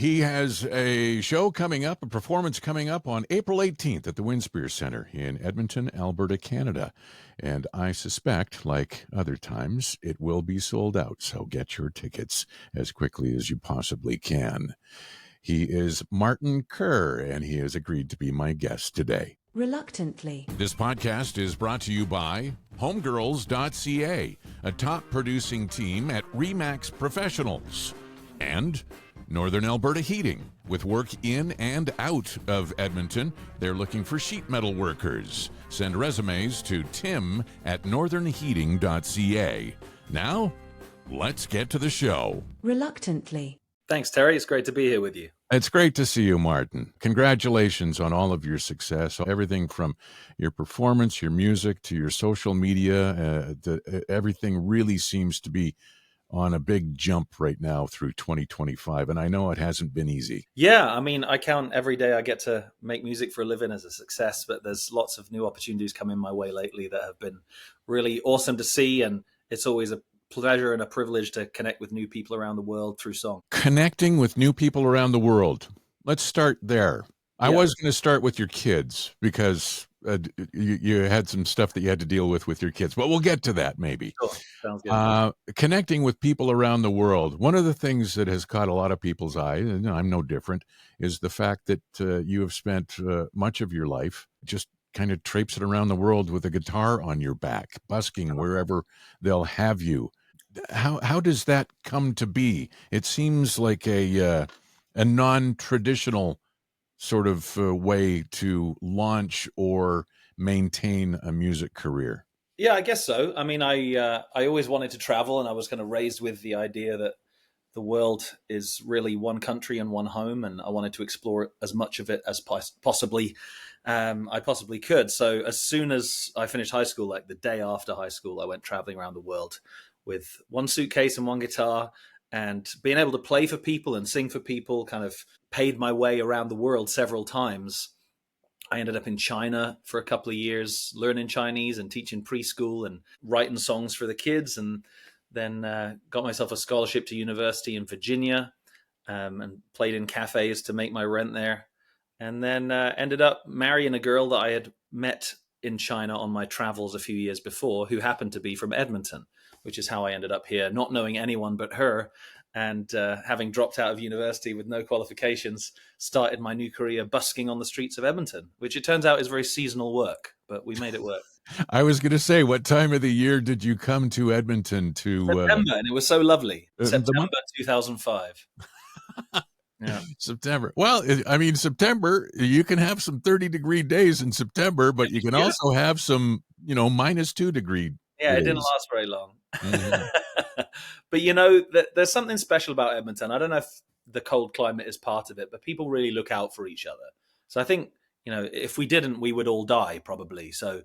He has a show coming up, a performance coming up on April 18th at the Winspear Center in Edmonton, Alberta, Canada. And I suspect, like other times, it will be sold out. So get your tickets as quickly as you possibly can. He is Martin Kerr, and he has agreed to be my guest today. Reluctantly. This podcast is brought to you by homegirls.ca, a top producing team at Remax Professionals, and Northern Alberta Heating. With work in and out of Edmonton, they're looking for sheet metal workers. Send resumes to tim@northernheating.ca. Now, let's get to the show. Reluctantly. Thanks, Terry. It's great to be here with you. It's great to see you, Martin. Congratulations on all of your success, everything from your performance, your music, to your social media. Everything really seems to be on a big jump right now through 2025, and I know it hasn't been easy. Yeah, I mean, I count every day I get to make music for a living as a success, but there's lots of new opportunities coming my way lately that have been really awesome to see, and it's always a pleasure and a privilege to connect with new people around the world through song. Connecting with new people around the world. Let's start there. I was going to start with your kids because you had some stuff that you had to deal with your kids, but we'll get to that maybe. Sure. Sounds good. Connecting with people around the world. One of the things that has caught a lot of people's eye, and I'm no different, is the fact that you have spent much of your life just kind of traipsing around the world with a guitar on your back, busking wherever they'll have you. How does that come to be? It seems like a non-traditional sort of way to launch or maintain a music career. Yeah, I guess so. I mean, I always wanted to travel, and I was kind of raised with the idea that the world is really one country and one home, and I wanted to explore as much of it as I possibly could. So as soon as I finished high school, like the day after high school, I went traveling around the world with one suitcase and one guitar, and being able to play for people and sing for people kind of paid my way around the world several times. I ended up in China for a couple of years, learning Chinese and teaching preschool and writing songs for the kids, and then got myself a scholarship to university in Virginia, and played in cafes to make my rent there. And then ended up marrying a girl that I had met in China on my travels a few years before, who happened to be from Edmonton, which is how I ended up here, not knowing anyone but her, and having dropped out of university with no qualifications, started my new career busking on the streets of Edmonton, which it turns out is very seasonal work, but we made it work. I was going to say, what time of the year did you come to Edmonton to? September, and it was so lovely. September 2005. Yeah. September. Well, I mean, September, you can have some 30-degree days in September, but you can also have some, -2 degree Yeah, days. It didn't last very long. Mm-hmm. But, there's something special about Edmonton. I don't know if the cold climate is part of it, but people really look out for each other. So I think, if we didn't, we would all die probably. So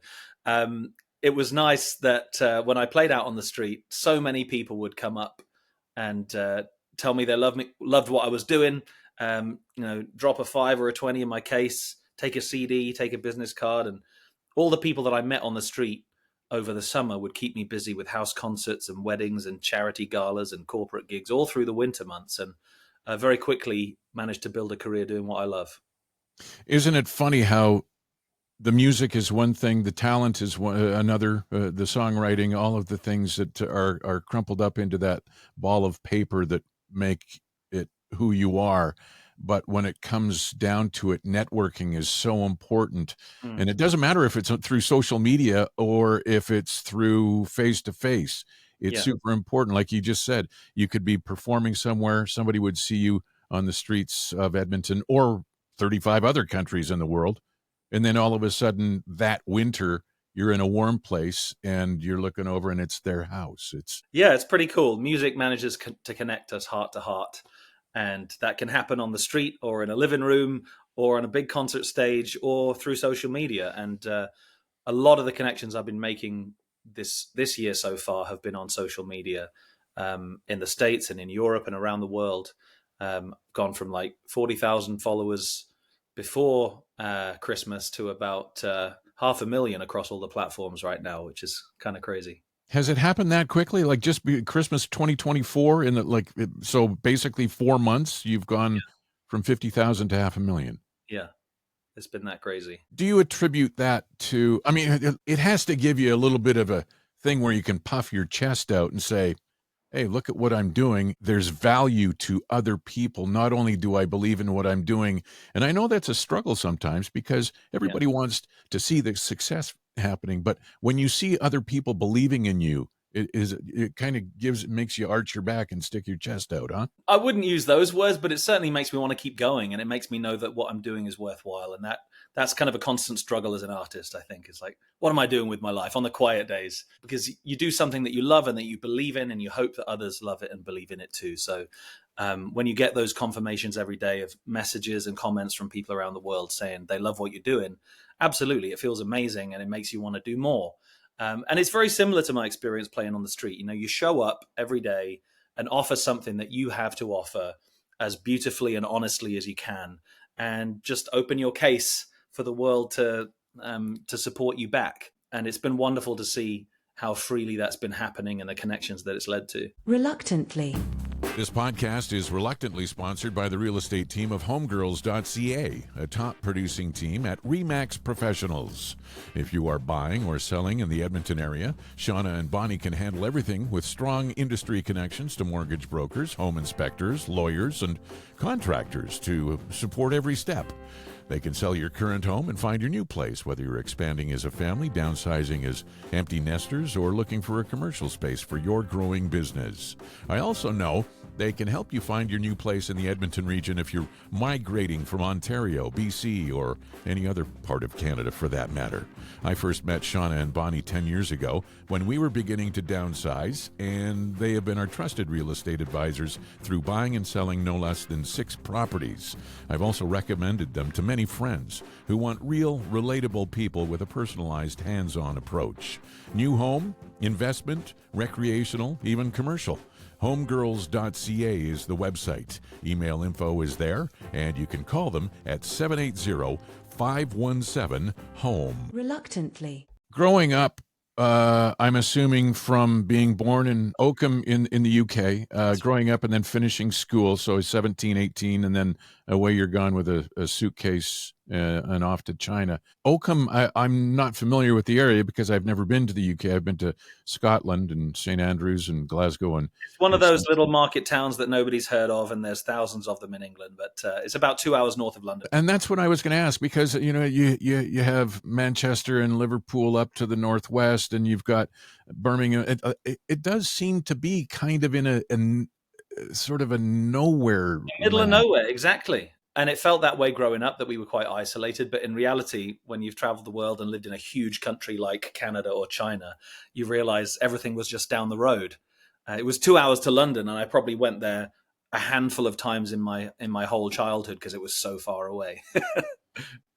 it was nice that when I played out on the street, so many people would come up and tell me they loved what I was doing, drop a 5 or a 20 in my case, take a CD, take a business card. And all the people that I met on the street over the summer would keep me busy with house concerts and weddings and charity galas and corporate gigs all through the winter months, and very quickly managed to build a career doing what I love. Isn't it funny how the music is one thing, the talent is another, the songwriting, all of the things that are crumpled up into that ball of paper that make it who you are. But when it comes down to it, networking is so important. And it doesn't matter if it's through social media or if it's through face-to-face. It's super important. Like you just said, you could be performing somewhere, somebody would see you on the streets of Edmonton or 35 other countries in the world. And then all of a sudden that winter, you're in a warm place and you're looking over and it's their house. It's pretty cool. Music manages to connect us heart to heart. And that can happen on the street or in a living room or on a big concert stage or through social media. And a lot of the connections I've been making this year so far have been on social media, in the States and in Europe and around the world. Gone from like 40,000 followers before Christmas to about 500,000 across all the platforms right now, which is kind of crazy. Has it happened that quickly? Like just Christmas 2024 so basically 4 months you've gone from 50,000 to 500,000. Yeah, it's been that crazy. Do you attribute that to, I mean, it has to give you a little bit of a thing where you can puff your chest out and say, hey, look at what I'm doing. There's value to other people. Not only do I believe in what I'm doing, and I know that's a struggle sometimes because everybody wants to see the success happening. But when you see other people believing in you, it kind of makes you arch your back and stick your chest out, huh? I wouldn't use those words, but it certainly makes me want to keep going, and it makes me know that what I'm doing is worthwhile. And that's kind of a constant struggle as an artist, I think. It's like, what am I doing with my life on the quiet days? Because you do something that you love and that you believe in, and you hope that others love it and believe in it too. So when you get those confirmations every day of messages and comments from people around the world saying they love what you're doing, absolutely, it feels amazing, and it makes you want to do more. And it's very similar to my experience playing on the street. You know, you show up every day and offer something that you have to offer as beautifully and honestly as you can, and just open your case for the world to support you back. And it's been wonderful to see how freely that's been happening and the connections that it's led to. Reluctantly. This podcast is reluctantly sponsored by the real estate team of homegirls.ca, a top producing team at Remax Professionals. If you are buying or selling in the Edmonton area, Shauna and Bonnie can handle everything with strong industry connections to mortgage brokers, home inspectors, lawyers, and contractors to support every step. They can sell your current home and find your new place, whether you're expanding as a family, downsizing as empty nesters, or looking for a commercial space for your growing business. I also know they can help you find your new place in the Edmonton region if you're migrating from Ontario, BC, or any other part of Canada for that matter. I first met Shauna and Bonnie 10 years ago when we were beginning to downsize, and they have been our trusted real estate advisors through buying and selling no less than 6 properties. I've also recommended them to many friends who want real, relatable people with a personalized, hands-on approach. New home, investment, recreational, even commercial. Homegirls.ca is the website. Email info is there, and you can call them at 780-517-HOME. Reluctantly. Growing up, I'm assuming from being born in Oakham in the UK, growing up and then finishing school, so 17, 18, and then away you're gone with a suitcase and off to China. Oakham, I'm not familiar with the area because I've never been to the UK. I've been to Scotland and St. Andrews and Glasgow. And it's one of those little market towns that nobody's heard of, and there's thousands of them in England, but it's about 2 hours north of London. And that's what I was going to ask, because, you know, you have Manchester and Liverpool up to the northwest, and you've got Birmingham. It does seem to be kind of in a sort of a nowhere. Middle of nowhere, exactly. And it felt that way growing up, that we were quite isolated. But in reality, when you've traveled the world and lived in a huge country like Canada or China, you realize everything was just down the road. It was 2 hours to London, and I probably went there a handful of times in my whole childhood because it was so far away.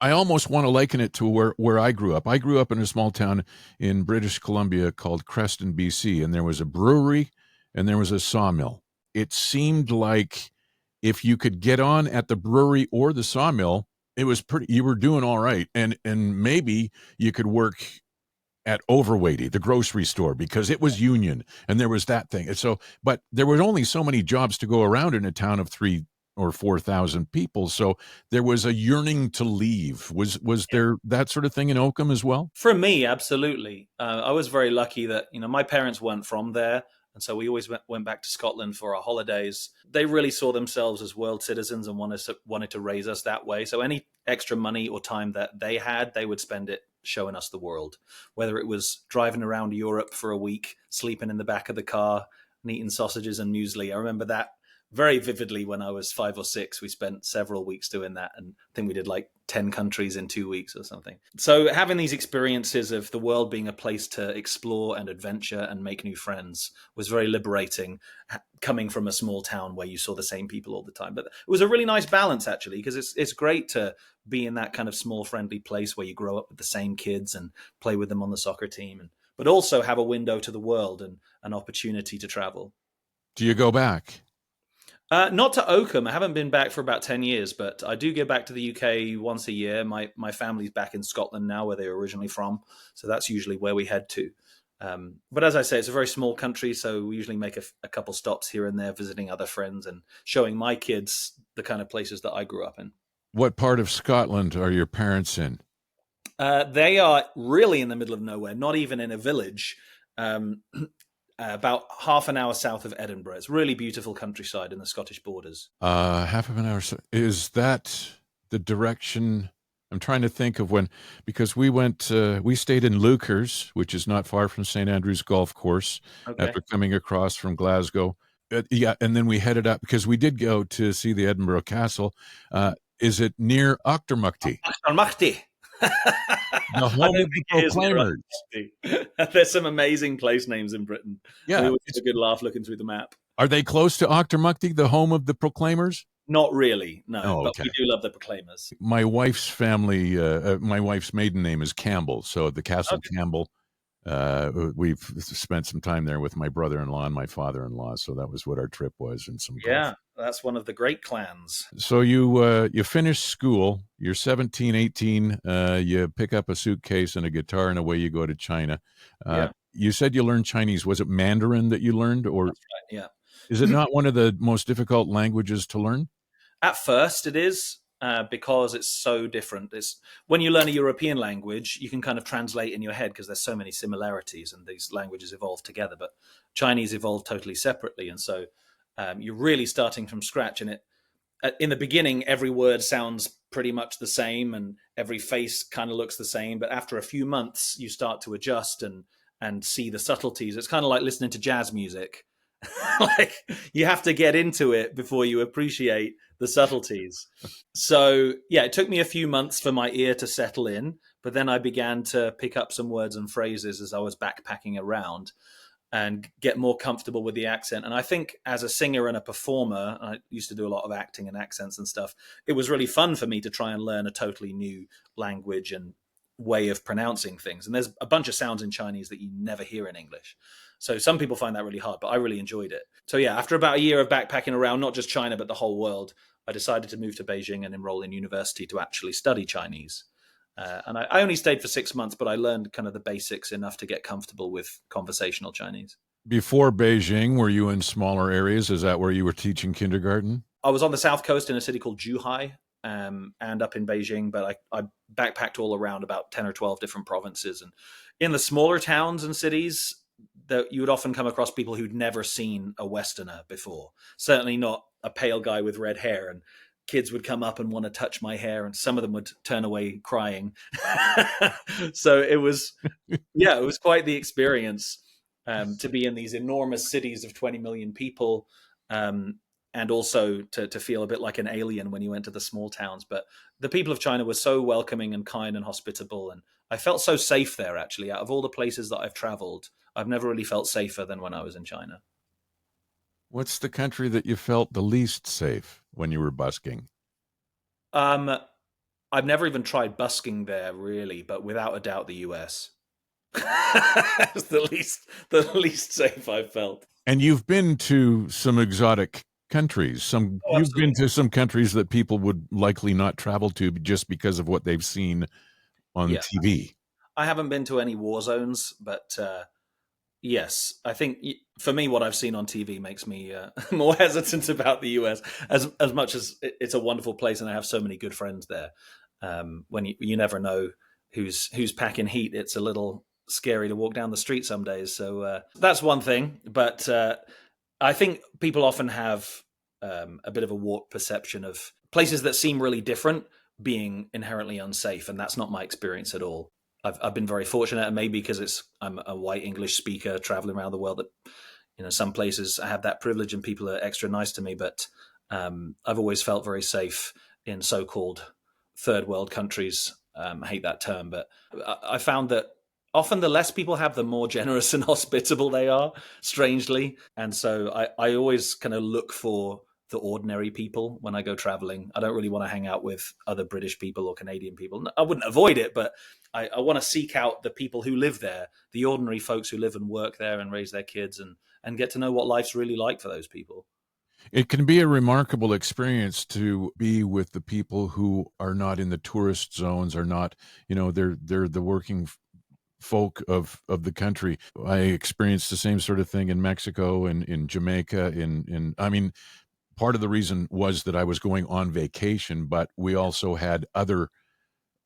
I almost want to liken it to where I grew up. I grew up in a small town in British Columbia called Creston, BC, and there was a brewery and there was a sawmill. It seemed like if you could get on at the brewery or the sawmill, it was you were doing all right. And maybe you could work at Overweighty, the grocery store, because it was union and there was that thing. And so, but there were only so many jobs to go around in a town of 3,000 or 4,000 people. So there was a yearning to leave. Was there that sort of thing in Oakham as well? For me, absolutely. I was very lucky that, you know, my parents weren't from there. And so we always went back to Scotland for our holidays. They really saw themselves as world citizens and wanted to raise us that way. So any extra money or time that they had, they would spend it showing us the world, whether it was driving around Europe for a week, sleeping in the back of the car, and eating sausages and muesli. I remember that very vividly when I was 5 or 6. We spent several weeks doing that, and I think we did like 10 countries in 2 weeks or something. So having these experiences of the world being a place to explore and adventure and make new friends was very liberating, coming from a small town where you saw the same people all the time. But it was a really nice balance, actually, because it's great to be in that kind of small, friendly place where you grow up with the same kids and play with them on the soccer team, but also have a window to the world and an opportunity to travel. Do you go back? Not to Oakham. I haven't been back for about 10 years, but I do get back to the UK once a year. My family's back in Scotland now, where they were originally from. So that's usually where we head to. But as I say, it's a very small country, so we usually make a couple stops here and there, visiting other friends and showing my kids the kind of places that I grew up in. What part of Scotland are your parents in? They are really in the middle of nowhere, not even in a village. About half an hour south of Edinburgh. It's really beautiful countryside in the Scottish borders. Half of an hour. Is that the direction? I'm trying to think of when, because we stayed in Lukers, which is not far from St. Andrew's Golf Course, Okay. after coming across from Glasgow. Yeah, and then we headed up, because we did go to see the Edinburgh Castle. Is it near Auchtermuchty? Auchtermuchty. The home of the Proclaimers. There's some amazing place names in Britain. Yeah. We always have a good laugh looking through the map. Are they close to Auchtermuchty, the home of the Proclaimers? Not really, no. Oh, but okay. we do love the Proclaimers. My wife's family, my wife's maiden name is Campbell, so the Castle Campbell. We've spent some time there with my brother-in-law and my father-in-law, so that was what our trip was. And some golf. That's one of the great clans. So you finish school, you're 17, 18, you pick up a suitcase and a guitar, and away you go to China. You said you learned Chinese. Was it Mandarin that you learned, or That's right, yeah. Is it not one of the most difficult languages to learn? At first it is, because it's so different. It's when you learn a European language, you can kind of translate in your head because there's so many similarities and these languages evolve together, but Chinese evolved totally separately. And so you're really starting from scratch. And in the beginning, every word sounds pretty much the same and every face kind of looks the same. But after a few months, you start to adjust and see the subtleties. It's kind of like listening to jazz music. Like you have to get into it before you appreciate the subtleties. So yeah, it took me a few months for my ear to settle in, but then I began to pick up some words and phrases as I was backpacking around and get more comfortable with the accent. And I think as a singer and a performer, I used to do a lot of acting and accents and stuff. It was really fun for me to try and learn a totally new language and way of pronouncing things. And there's a bunch of sounds in Chinese that you never hear in English. So some people find that really hard, but I really enjoyed it. So yeah, after about a year of backpacking around, not just China, but the whole world, I decided to move to Beijing and enroll in university to actually study Chinese. And I only stayed for 6 months, but I learned kind of the basics enough to get comfortable with conversational Chinese. Before Beijing, were you in smaller areas? Is that where you were teaching kindergarten? I was on the south coast in a city called Zhuhai, and up in Beijing, but I backpacked all around about 10 or 12 different provinces. And in the smaller towns and cities, that you would often come across people who'd never seen a Westerner before. Certainly not a pale guy with red hair. And kids would come up and want to touch my hair, and some of them would turn away crying. So it was quite the experience to be in these enormous cities of 20 million people, and also to feel a bit like an alien when you went to the small towns. But the people of China were so welcoming and kind and hospitable, and I felt so safe there, actually. Out of all the places that I've traveled, I've never really felt safer than when I was in China. What's the country that you felt the least safe when you were busking? I've never even tried busking there, really, but without a doubt, the US. It's the least safe I've felt. And you've been to some exotic countries. You've been to some countries that people would likely not travel to just because of what they've seen on TV. I haven't been to any war zones, but yes, I think for me, what I've seen on TV makes me more hesitant about the US. As much as it's a wonderful place, and I have so many good friends there. When you never know who's packing heat, it's a little scary to walk down the street some days. So that's one thing. But I think people often have a bit of a warped perception of places that seem really different being inherently unsafe, and that's not my experience at all. I've been very fortunate, and maybe because I'm a white English speaker traveling around the world, that some places I have that privilege and people are extra nice to me. But I've always felt very safe in so-called third world countries. I hate that term, but I found that often the less people have, the more generous and hospitable they are, strangely. And so I always kind of look for the ordinary people when I go traveling. I don't really want to hang out with other British people or Canadian people. I wouldn't avoid it, but I want to seek out the people who live there, the ordinary folks who live and work there and raise their kids, and get to know what life's really like for those people. It can be a remarkable experience to be with the people who are not in the tourist zones, are not, they're the working folk of the country. I experienced the same sort of thing in Mexico and in Jamaica. part of the reason was that I was going on vacation, but we also had other,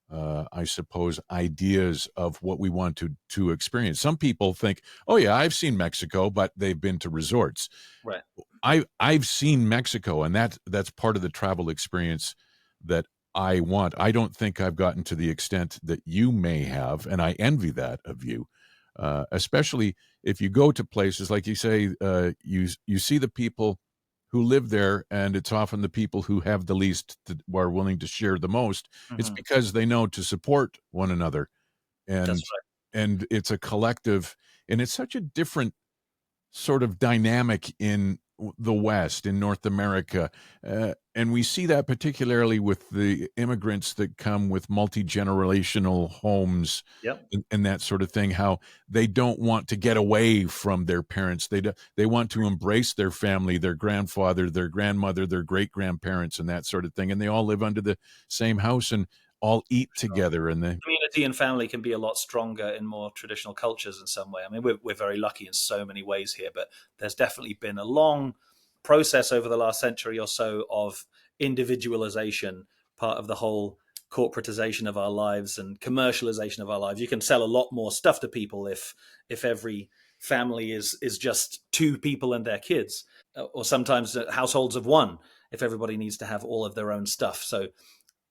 I suppose, ideas of what we want to experience. Some people think, oh yeah, I've seen Mexico, but they've been to resorts. Right. I've seen Mexico, and that's part of the travel experience that I want. I don't think I've gotten to the extent that you may have, and I envy that of you. Especially if you go to places like you say, you see the people who live there, and it's often the people who have the least who are willing to share the most. It's Hmm. because they know to support one another, That's and right. it's a collective, and it's such a different sort of dynamic in the West, in North America. And we see that particularly with the immigrants that come with multi-generational homes Yep. and that sort of thing, how they don't want to get away from their parents. They want to embrace their family, their grandfather, their grandmother, their great-grandparents, and that sort of thing. And they all live under the same house and all eat Sure. together. And they Community and family can be a lot stronger in more traditional cultures in some way. I mean, we're very lucky in so many ways here, but there's definitely been a long process over the last century or so of individualization, part of the whole corporatization of our lives and commercialization of our lives. You can sell a lot more stuff to people if every family is just two people and their kids, or sometimes households of one, if everybody needs to have all of their own stuff. So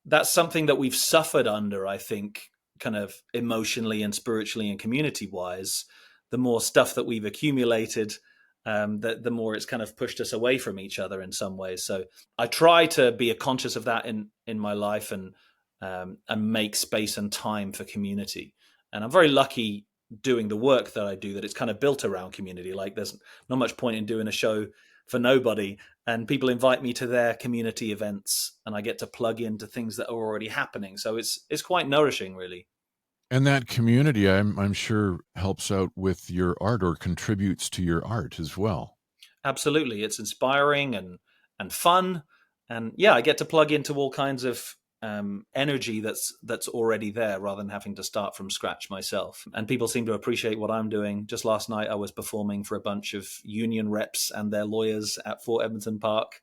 that's something that we've suffered under, I think, kind of emotionally and spiritually and community wise. The more stuff that we've accumulated, the more it's kind of pushed us away from each other in some ways. So I try to be conscious of that in my life, and make space and time for community. And I'm very lucky doing the work that I do, that it's kind of built around community. Like there's not much point in doing a show for nobody, and people invite me to their community events, and I get to plug into things that are already happening. So it's quite nourishing, really. And that community, I'm sure, helps out with your art or contributes to your art as well. Absolutely, it's inspiring and fun, and yeah, I get to plug into all kinds of energy that's already there, rather than having to start from scratch myself. And people seem to appreciate what I'm doing. Just last night, I was performing for a bunch of union reps and their lawyers at Fort Edmonton Park,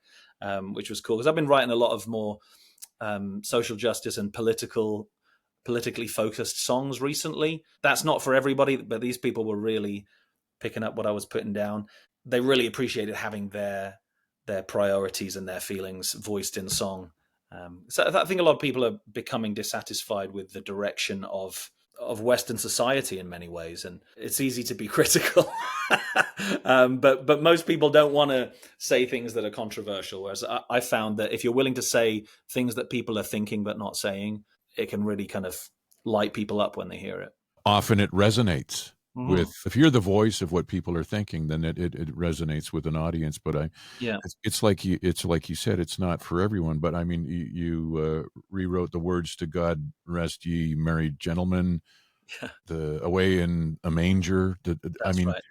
which was cool because I've been writing a lot of more social justice and politically focused songs recently. That's not for everybody, but these people were really picking up what I was putting down. They really appreciated having their priorities and their feelings voiced in song. So I think a lot of people are becoming dissatisfied with the direction of Western society in many ways, and it's easy to be critical. But most people don't want to say things that are controversial. Whereas I found that if you're willing to say things that people are thinking but not saying, it can really kind of light people up when they hear it. Often it resonates Mm-hmm. with, if you're the voice of what people are thinking, then it resonates with an audience. But Yeah. it's like you said, it's not for everyone. But I mean, you rewrote the words to "God Rest Ye Merry Gentlemen," Yeah. the "Away in a Manger." I That's mean, right.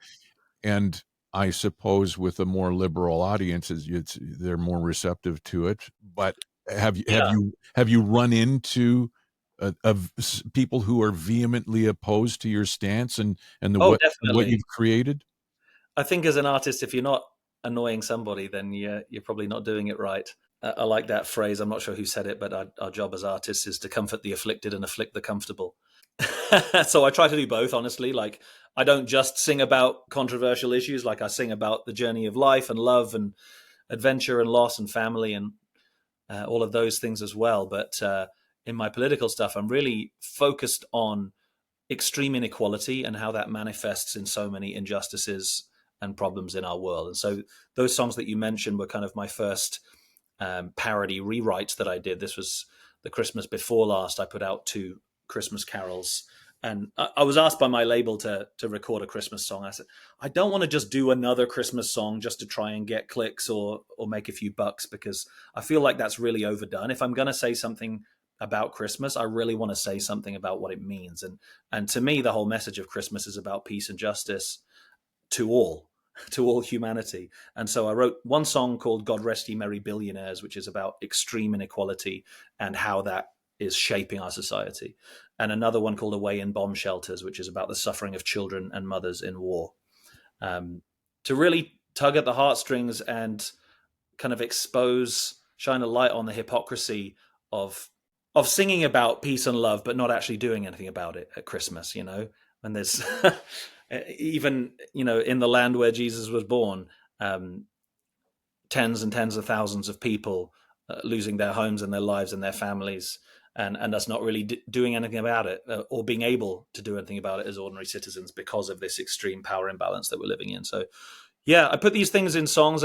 and I suppose with a more liberal audience, they're more receptive to it. But Yeah. have you run into people who are vehemently opposed to your stance and the Oh, what definitely. you've created? I think as an artist, if you're not annoying somebody, then you're probably not doing it right. I like that phrase. I'm not sure who said it, but our job as artists is to comfort the afflicted and afflict the comfortable. So I try to do both, honestly. Like, I don't just sing about controversial issues. Like, I sing about the journey of life and love and adventure and loss and family and all of those things as well. But in my political stuff, I'm really focused on extreme inequality and how that manifests in so many injustices and problems in our world. And so those songs that you mentioned were kind of my first parody rewrites that I did. This was the Christmas before last. I put out 2 Christmas carols, and I was asked by my label to record a Christmas song. I said, I don't want to just do another Christmas song just to try and get clicks or make a few bucks, because I feel like that's really overdone. If I'm going to say something about Christmas, I really want to say something about what it means. And to me, the whole message of Christmas is about peace and justice to all, to all humanity. And so I wrote one song called God Rest Ye Merry Billionaires, which is about extreme inequality and how that is shaping our society. And another one called Away in Bomb Shelters, which is about the suffering of children and mothers in war. To really tug at the heartstrings and kind of shine a light on the hypocrisy of singing about peace and love, but not actually doing anything about it at Christmas, and there's even, in the land where Jesus was born, tens and tens of thousands of people losing their homes and their lives and their families, and us not really doing anything about it, or being able to do anything about it as ordinary citizens because of this extreme power imbalance that we're living in. So, yeah, I put these things in songs.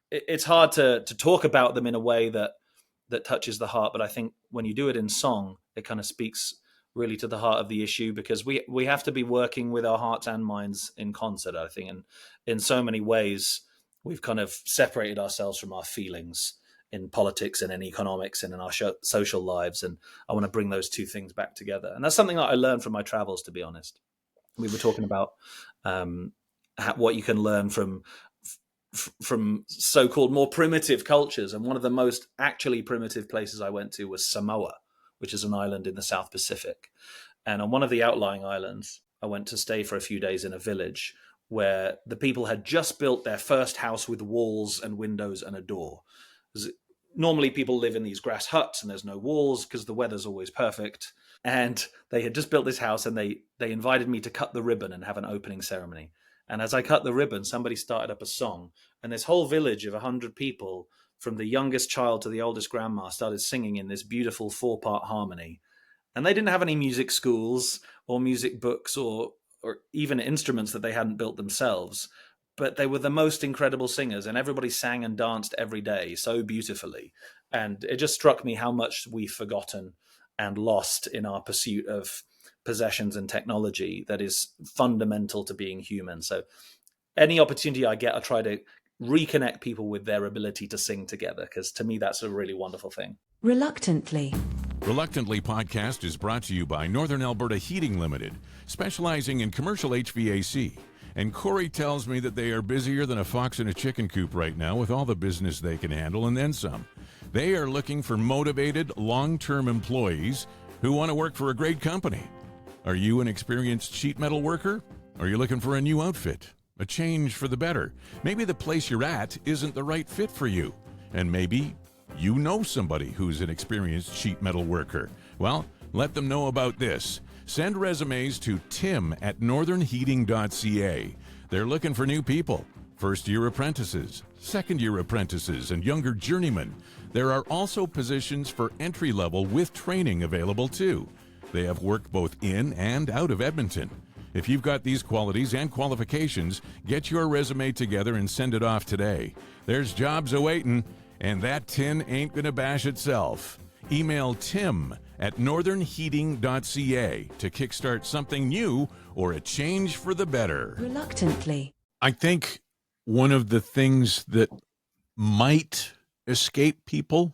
It's hard to talk about them in a way that touches the heart, but I think when you do it in song, it kind of speaks really to the heart of the issue, because we have to be working with our hearts and minds in concert, I think. And in so many ways, we've kind of separated ourselves from our feelings in politics and in economics and in our social lives. And I want to bring those two things back together. And that's something that I learned from my travels, to be honest. We were talking about what you can learn from so-called more primitive cultures. And one of the most actually primitive places I went to was Samoa, which is an island in the South Pacific. And on one of the outlying islands, I went to stay for a few days in a village where the people had just built their first house with walls and windows and a door. Normally people live in these grass huts and there's no walls because the weather's always perfect. And they had just built this house, and they invited me to cut the ribbon and have an opening ceremony. And as I cut the ribbon, somebody started up a song, and this whole village of 100 people, from the youngest child to the oldest grandma, started singing in this beautiful 4-part harmony. And they didn't have any music schools or music books or even instruments that they hadn't built themselves. But they were the most incredible singers, and everybody sang and danced every day so beautifully. And it just struck me how much we've forgotten and lost in our pursuit of possessions and technology that is fundamental to being human. So any opportunity I get, I try to reconnect people with their ability to sing together, because to me, that's a really wonderful thing. Reluctantly. Reluctantly podcast is brought to you by Northern Alberta Heating Limited, specializing in commercial HVAC. And Corey tells me that they are busier than a fox in a chicken coop right now with all the business they can handle and then some. They are looking for motivated, long-term employees who want to work for a great company. Are you an experienced sheet metal worker? Are you looking for a new outfit? A change for the better? Maybe the place you're at isn't the right fit for you. And maybe you know somebody who's an experienced sheet metal worker. Well, let them know about this. Send resumes to tim@northernheating.ca. They're looking for new people, first-year apprentices, second-year apprentices, and younger journeymen. There are also positions for entry-level with training available too. They have work both in and out of Edmonton. If you've got these qualities and qualifications, get your resume together and send it off today. There's jobs awaiting, and that tin ain't gonna bash itself. Email tim@northernheating.ca to kickstart something new or a change for the better. Reluctantly. I think one of the things that might escape people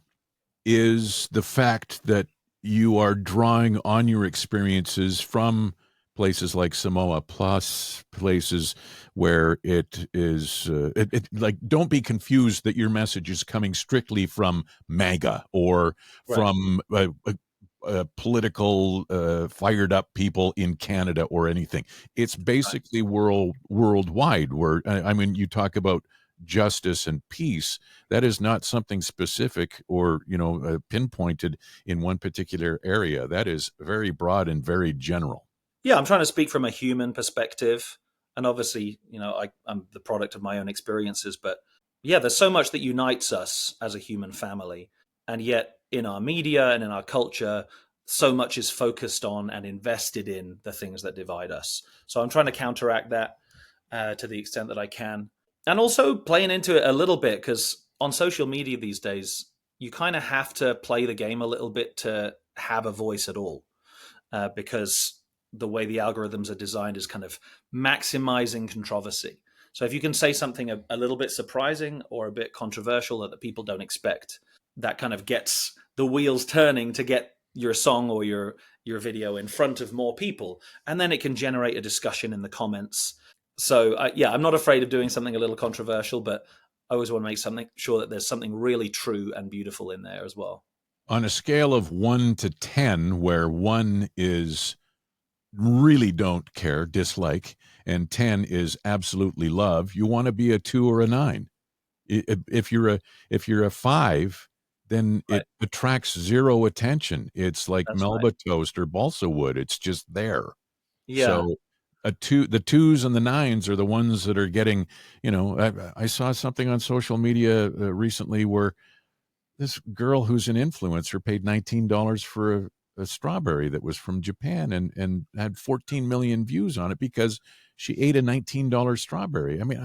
is the fact that you are drawing on your experiences from places like Samoa, plus places where it is, like, don't be confused that your message is coming strictly from MAGA or from political, fired up people in Canada or anything. It's basically worldwide, where, I mean, you talk about justice and peace. That is not something specific or, pinpointed in one particular area. That is very broad and very general. Yeah, I'm trying to speak from a human perspective. And obviously, I'm the product of my own experiences. But yeah, there's so much that unites us as a human family. And yet in our media and in our culture, so much is focused on and invested in the things that divide us. So I'm trying to counteract that to the extent that I can. And also playing into it a little bit, because on social media these days, you kind of have to play the game a little bit to have a voice at all, because the way the algorithms are designed is kind of maximizing controversy. So if you can say something a little bit surprising or a bit controversial that the people don't expect, that kind of gets the wheels turning to get your song or your video in front of more people. And then it can generate a discussion in the comments. So I'm not afraid of doing something a little controversial, but I always want to make sure that there's something really true and beautiful in there as well. On a scale of 1 to 10, where 1 is really don't care, dislike, and 10 is absolutely love, you want to be a 2 or a 9? If you're a 5, then Right. it attracts zero attention. It's like That's right. Melba toast or balsa wood. It's just there. Yeah. So the 2s and the 9s are the ones that are getting, I saw something on social media recently where this girl who's an influencer paid $19 for a strawberry that was from Japan and had 14 million views on it because she ate a $19 strawberry. I mean,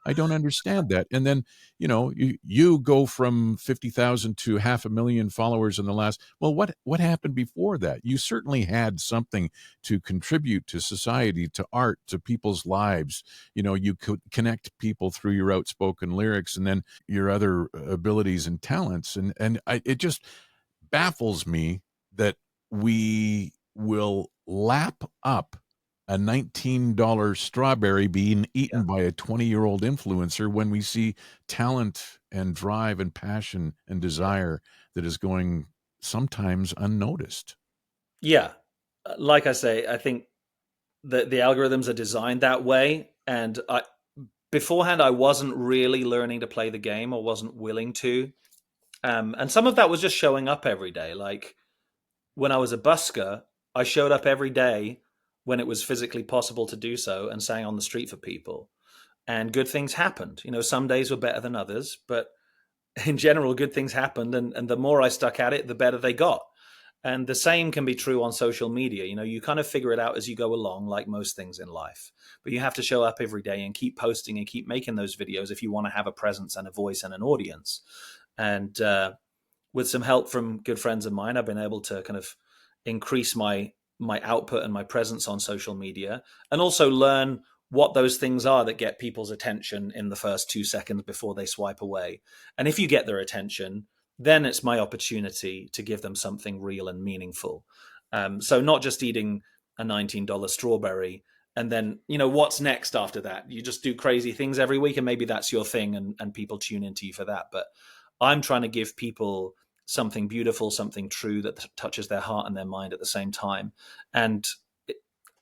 I don't understand that. And then, you go from 50,000 to 500,000 followers in the last, well, what happened before that? You certainly had something to contribute to society, to art, to people's lives. You could connect people through your outspoken lyrics and then your other abilities and talents. It just baffles me that we will lap up a $19 strawberry being Yeah. eaten by a 20-year-old influencer when we see talent and drive and passion and desire that is going sometimes unnoticed. Yeah. Like I say, I think the algorithms are designed that way. And beforehand, I wasn't really learning to play the game, or wasn't willing to. And some of that was just showing up every day. Like when I was a busker, I showed up every day when it was physically possible to do so and sang on the street for people. And good things happened. Some days were better than others, but in general, good things happened. And the more I stuck at it, the better they got. And the same can be true on social media. You kind of figure it out as you go along, like most things in life. But you have to show up every day and keep posting and keep making those videos if you want to have a presence and a voice and an audience. And with some help from good friends of mine, I've been able to kind of increase my output and my presence on social media, and also learn what those things are that get people's attention in the first 2 seconds before they swipe away. And if you get their attention, then it's my opportunity to give them something real and meaningful. So not just eating a $19 strawberry and then, what's next after that? You just do crazy things every week, and maybe that's your thing, and people tune into you for that. But I'm trying to give people something beautiful, something true that touches their heart and their mind at the same time. And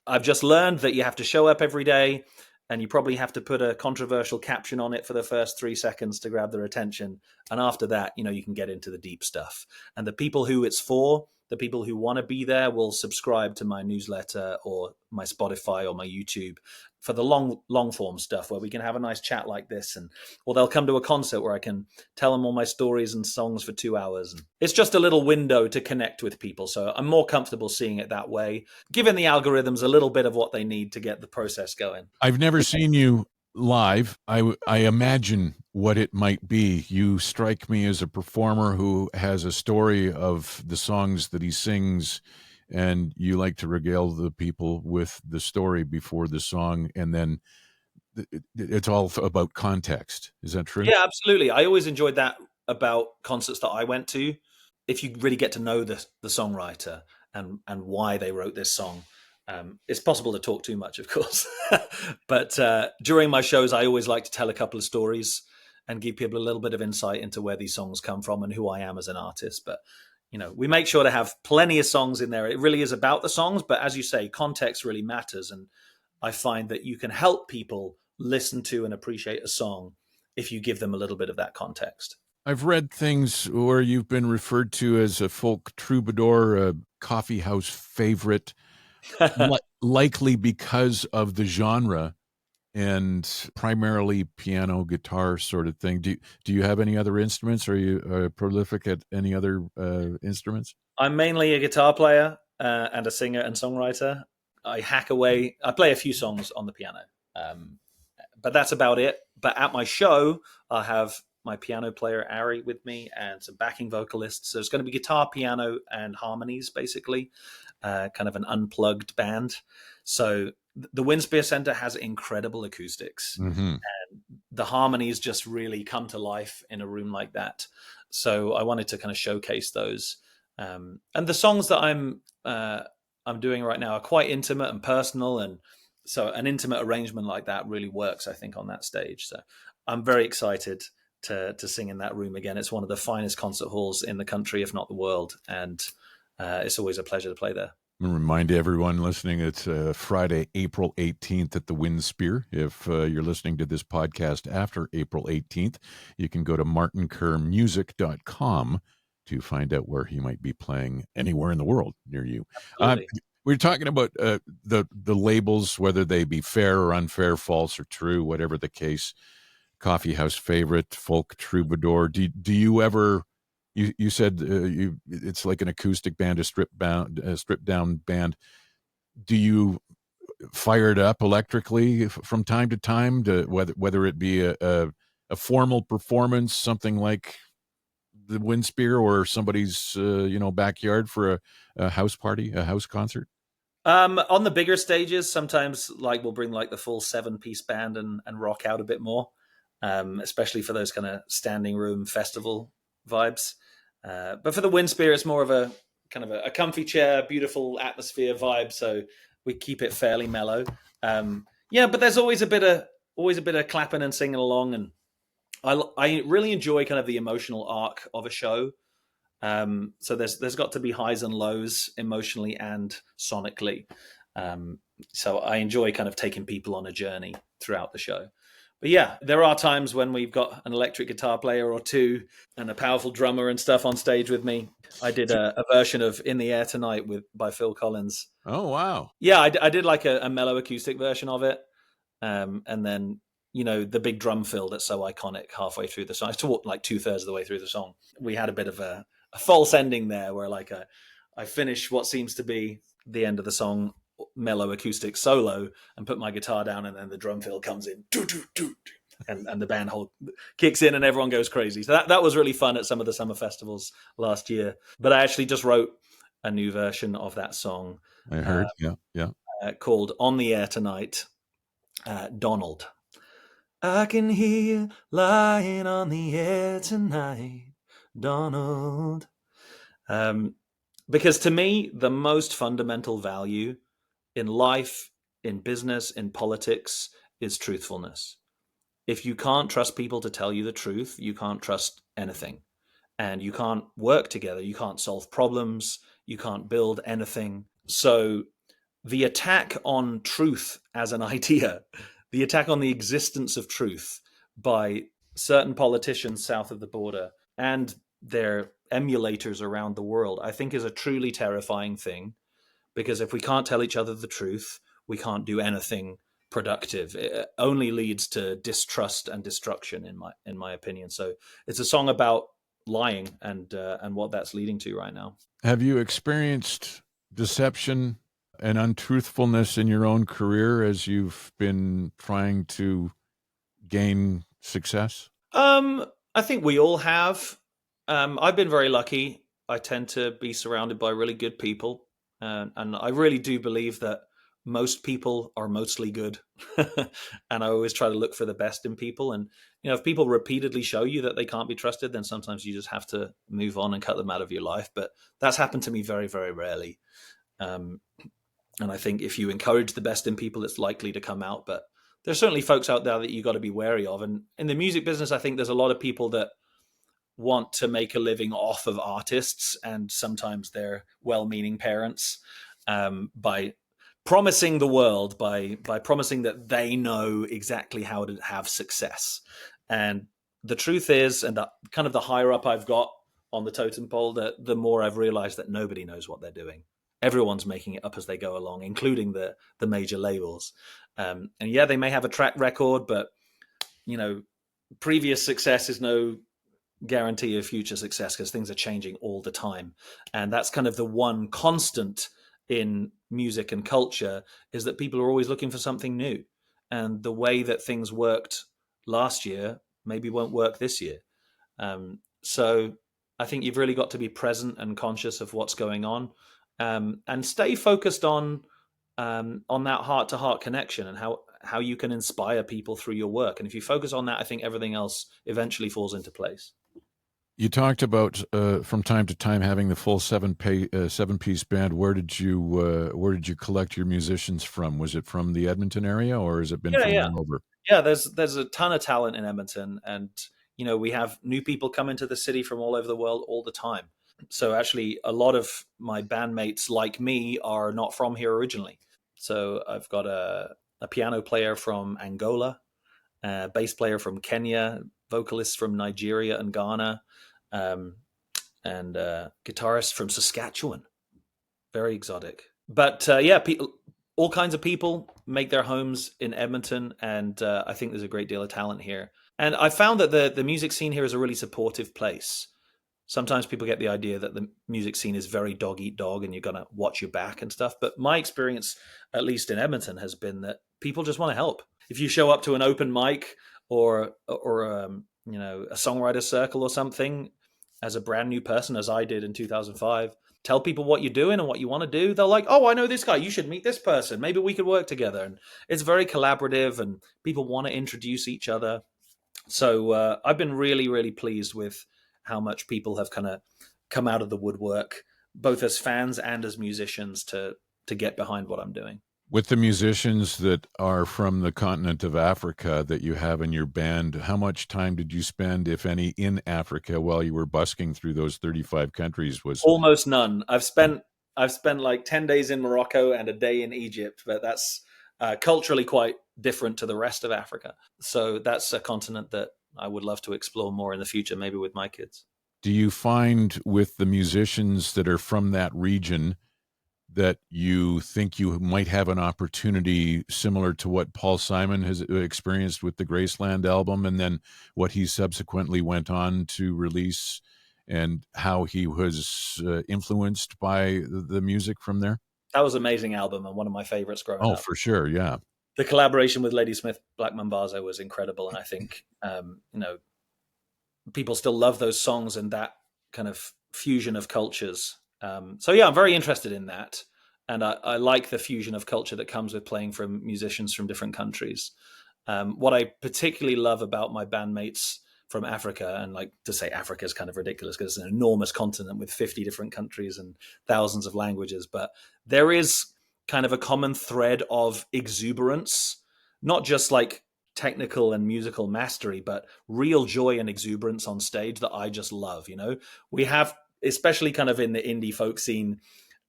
I've just learned that you have to show up every day, and you probably have to put a controversial caption on it for the first 3 seconds to grab their attention. And after that, you can get into the deep stuff. And the people who it's for, the people who want to be there, will subscribe to my newsletter or my Spotify or my YouTube for the long form stuff where we can have a nice chat like this, or they'll come to a concert where I can tell them all my stories and songs for 2 hours. And it's just a little window to connect with people. So I'm more comfortable seeing it that way, giving the algorithms a little bit of what they need to get the process going. I've never seen you live. I imagine what it might be. You strike me as a performer who has a story of the songs that he sings, and you like to regale the people with the story before the song, and then it's all about context. Is that true? Yeah, absolutely. I always enjoyed that about concerts that I went to. If you really get to know the songwriter and why they wrote this song, it's possible to talk too much, of course. But during my shows, I always like to tell a couple of stories and give people a little bit of insight into where these songs come from and who I am as an artist. But we make sure to have plenty of songs in there. It really is about the songs, but as you say, context really matters. And I find that you can help people listen to and appreciate a song if you give them a little bit of that context. I've read things where you've been referred to as a folk troubadour, a coffee house favorite, likely because of the genre and primarily piano, guitar sort of thing. Do you have any other instruments? Are you prolific at any other instruments? I'm mainly a guitar player and a singer and songwriter. I hack away. I play a few songs on the piano, but that's about it. But at my show, I'll have my piano player Ari with me and some backing vocalists. So it's going to be guitar, piano, and harmonies, basically, kind of an unplugged band. So the Winspear Center has incredible acoustics. Mm-hmm. And the harmonies just really come to life in a room like that. So I wanted to kind of showcase those. And the songs that I'm doing right now are quite intimate and personal, and so an intimate arrangement like that really works, I think, on that stage. So I'm very excited to sing in that room again. It's one of the finest concert halls in the country, if not the world, and it's always a pleasure to play there. I'm going to remind everyone listening, it's Friday, April 18th at the Wind Spear. If you're listening to this podcast after April 18th, you can go to martinkerrmusic.com to find out where he might be playing anywhere in the world near you. Absolutely. We're talking about the labels, whether they be fair or unfair, false or true, whatever the case. Coffee house favorite, folk troubadour. Do you ever? You said it's like an acoustic band, a stripped down band. Do you fire it up electrically from time to time, to whether it be a formal performance, something like the Wind Spear, or somebody's backyard for a house party, a house concert? On the bigger stages, sometimes like we'll bring like the full 7-piece band and rock out a bit more, especially for those kind of standing room festival vibes. But for the Wind Spear, it's more of a kind of a comfy chair, beautiful atmosphere vibe. So we keep it fairly mellow. But there's always a bit of clapping and singing along, and I really enjoy kind of the emotional arc of a show. So there's got to be highs and lows emotionally and sonically. So I enjoy kind of taking people on a journey throughout the show. But yeah, there are times when we've got an electric guitar player or two and a powerful drummer and stuff on stage with me. I did a version of "In the Air Tonight" by Phil Collins. Oh, wow. Yeah, I did like a mellow acoustic version of it. And then, the big drum fill that's so iconic halfway through the song. It's like 2/3 of the way through the song. We had a bit of a false ending there where like I finish what seems to be the end of the song, mellow acoustic solo, and put my guitar down, and then the drum fill comes in, and the band kicks in and everyone goes crazy. So that was really fun at some of the summer festivals last year. But I actually just wrote a new version of that song. I heard, called "On the Air Tonight." Donald. I can hear you lying on the air tonight, Donald. Because to me, the most fundamental value in life, in business, in politics is truthfulness. If you can't trust people to tell you the truth, you can't trust anything. And you can't work together. You can't solve problems. You can't build anything. So the attack on truth as an idea, the attack on the existence of truth by certain politicians south of the border and their emulators around the world, I think is a truly terrifying thing, because if we can't tell each other the truth, we can't do anything productive. It only leads to distrust and destruction, in my opinion. So it's a song about lying and what that's leading to right now. Have you experienced deception and untruthfulness in your own career as you've been trying to gain success? I think we all have. I've been very lucky. I tend to be surrounded by really good people. And I really do believe that most people are mostly good. And I always try to look for the best in people. And, if people repeatedly show you that they can't be trusted, then sometimes you just have to move on and cut them out of your life. But that's happened to me very, very rarely. And I think if you encourage the best in people, it's likely to come out. But there's certainly folks out there that you got to be wary of. And in the music business, I think there's a lot of people that want to make a living off of artists and sometimes their well-meaning parents, by promising the world, by promising that they know exactly how to have success. And the truth is, and kind of the higher up I've got on the totem pole, the more I've realized that nobody knows what they're doing. Everyone's making it up as they go along, including the major labels. And yeah, they may have a track record, but previous success is no guarantee of future success, because things are changing all the time. And that's kind of the one constant in music and culture, is that people are always looking for something new. And the way that things worked last year maybe won't work this year. So I think you've really got to be present and conscious of what's going on, and stay focused on that heart-to-heart connection and how you can inspire people through your work. And if you focus on that, I think everything else eventually falls into place. You talked about from time to time having the full 7-piece band. Where did you collect your musicians from? Was it from the Edmonton area, or has it been from all over? Yeah, there's a ton of talent in Edmonton, and we have new people come into the city from all over the world all the time. So actually, a lot of my bandmates, like me, are not from here originally. So I've got a piano player from Angola, a bass player from Kenya, vocalists from Nigeria and Ghana, um, and guitarist from Saskatchewan. Very exotic. But all kinds of people make their homes in Edmonton, and I think there's a great deal of talent here. And I found that the music scene here is a really supportive place. Sometimes people get the idea that the music scene is very dog eat dog and you're going to watch your back and stuff. But my experience, at least in Edmonton, has been that people just want to help. If you show up to an open mic or a songwriter circle or something as a brand new person, as I did in 2005, tell people what you're doing and what you want to do. They're like, oh, I know this guy. You should meet this person. Maybe we could work together. And it's very collaborative and people want to introduce each other. So I've been really, really pleased with how much people have kind of come out of the woodwork, both as fans and as musicians, to get behind what I'm doing. With the musicians that are from the continent of Africa that you have in your band, how much time did you spend, if any, in Africa while you were busking through those 35 countries? Was almost none. I've spent like 10 days in Morocco and a day in Egypt, but that's culturally quite different to the rest of Africa. So that's a continent that I would love to explore more in the future, maybe with my kids. Do you find with the musicians that are from that region that you think you might have an opportunity similar to what Paul Simon has experienced with the Graceland album, and then what he subsequently went on to release, and how he was influenced by the music from there? That was an amazing album and one of my favorites growing up. Oh, for sure, yeah. The collaboration with Ladysmith Black Mambazo was incredible, and I think people still love those songs and that kind of fusion of cultures. So yeah, I'm very interested in that, and I like the fusion of culture that comes with playing from musicians from different countries. What I particularly love about my bandmates from Africa, and like to say Africa is kind of ridiculous because it's an enormous continent with 50 different countries and thousands of languages, but there is kind of a common thread of exuberance, not just like technical and musical mastery, but real joy and exuberance on stage that I just love. We have, especially kind of in the indie folk scene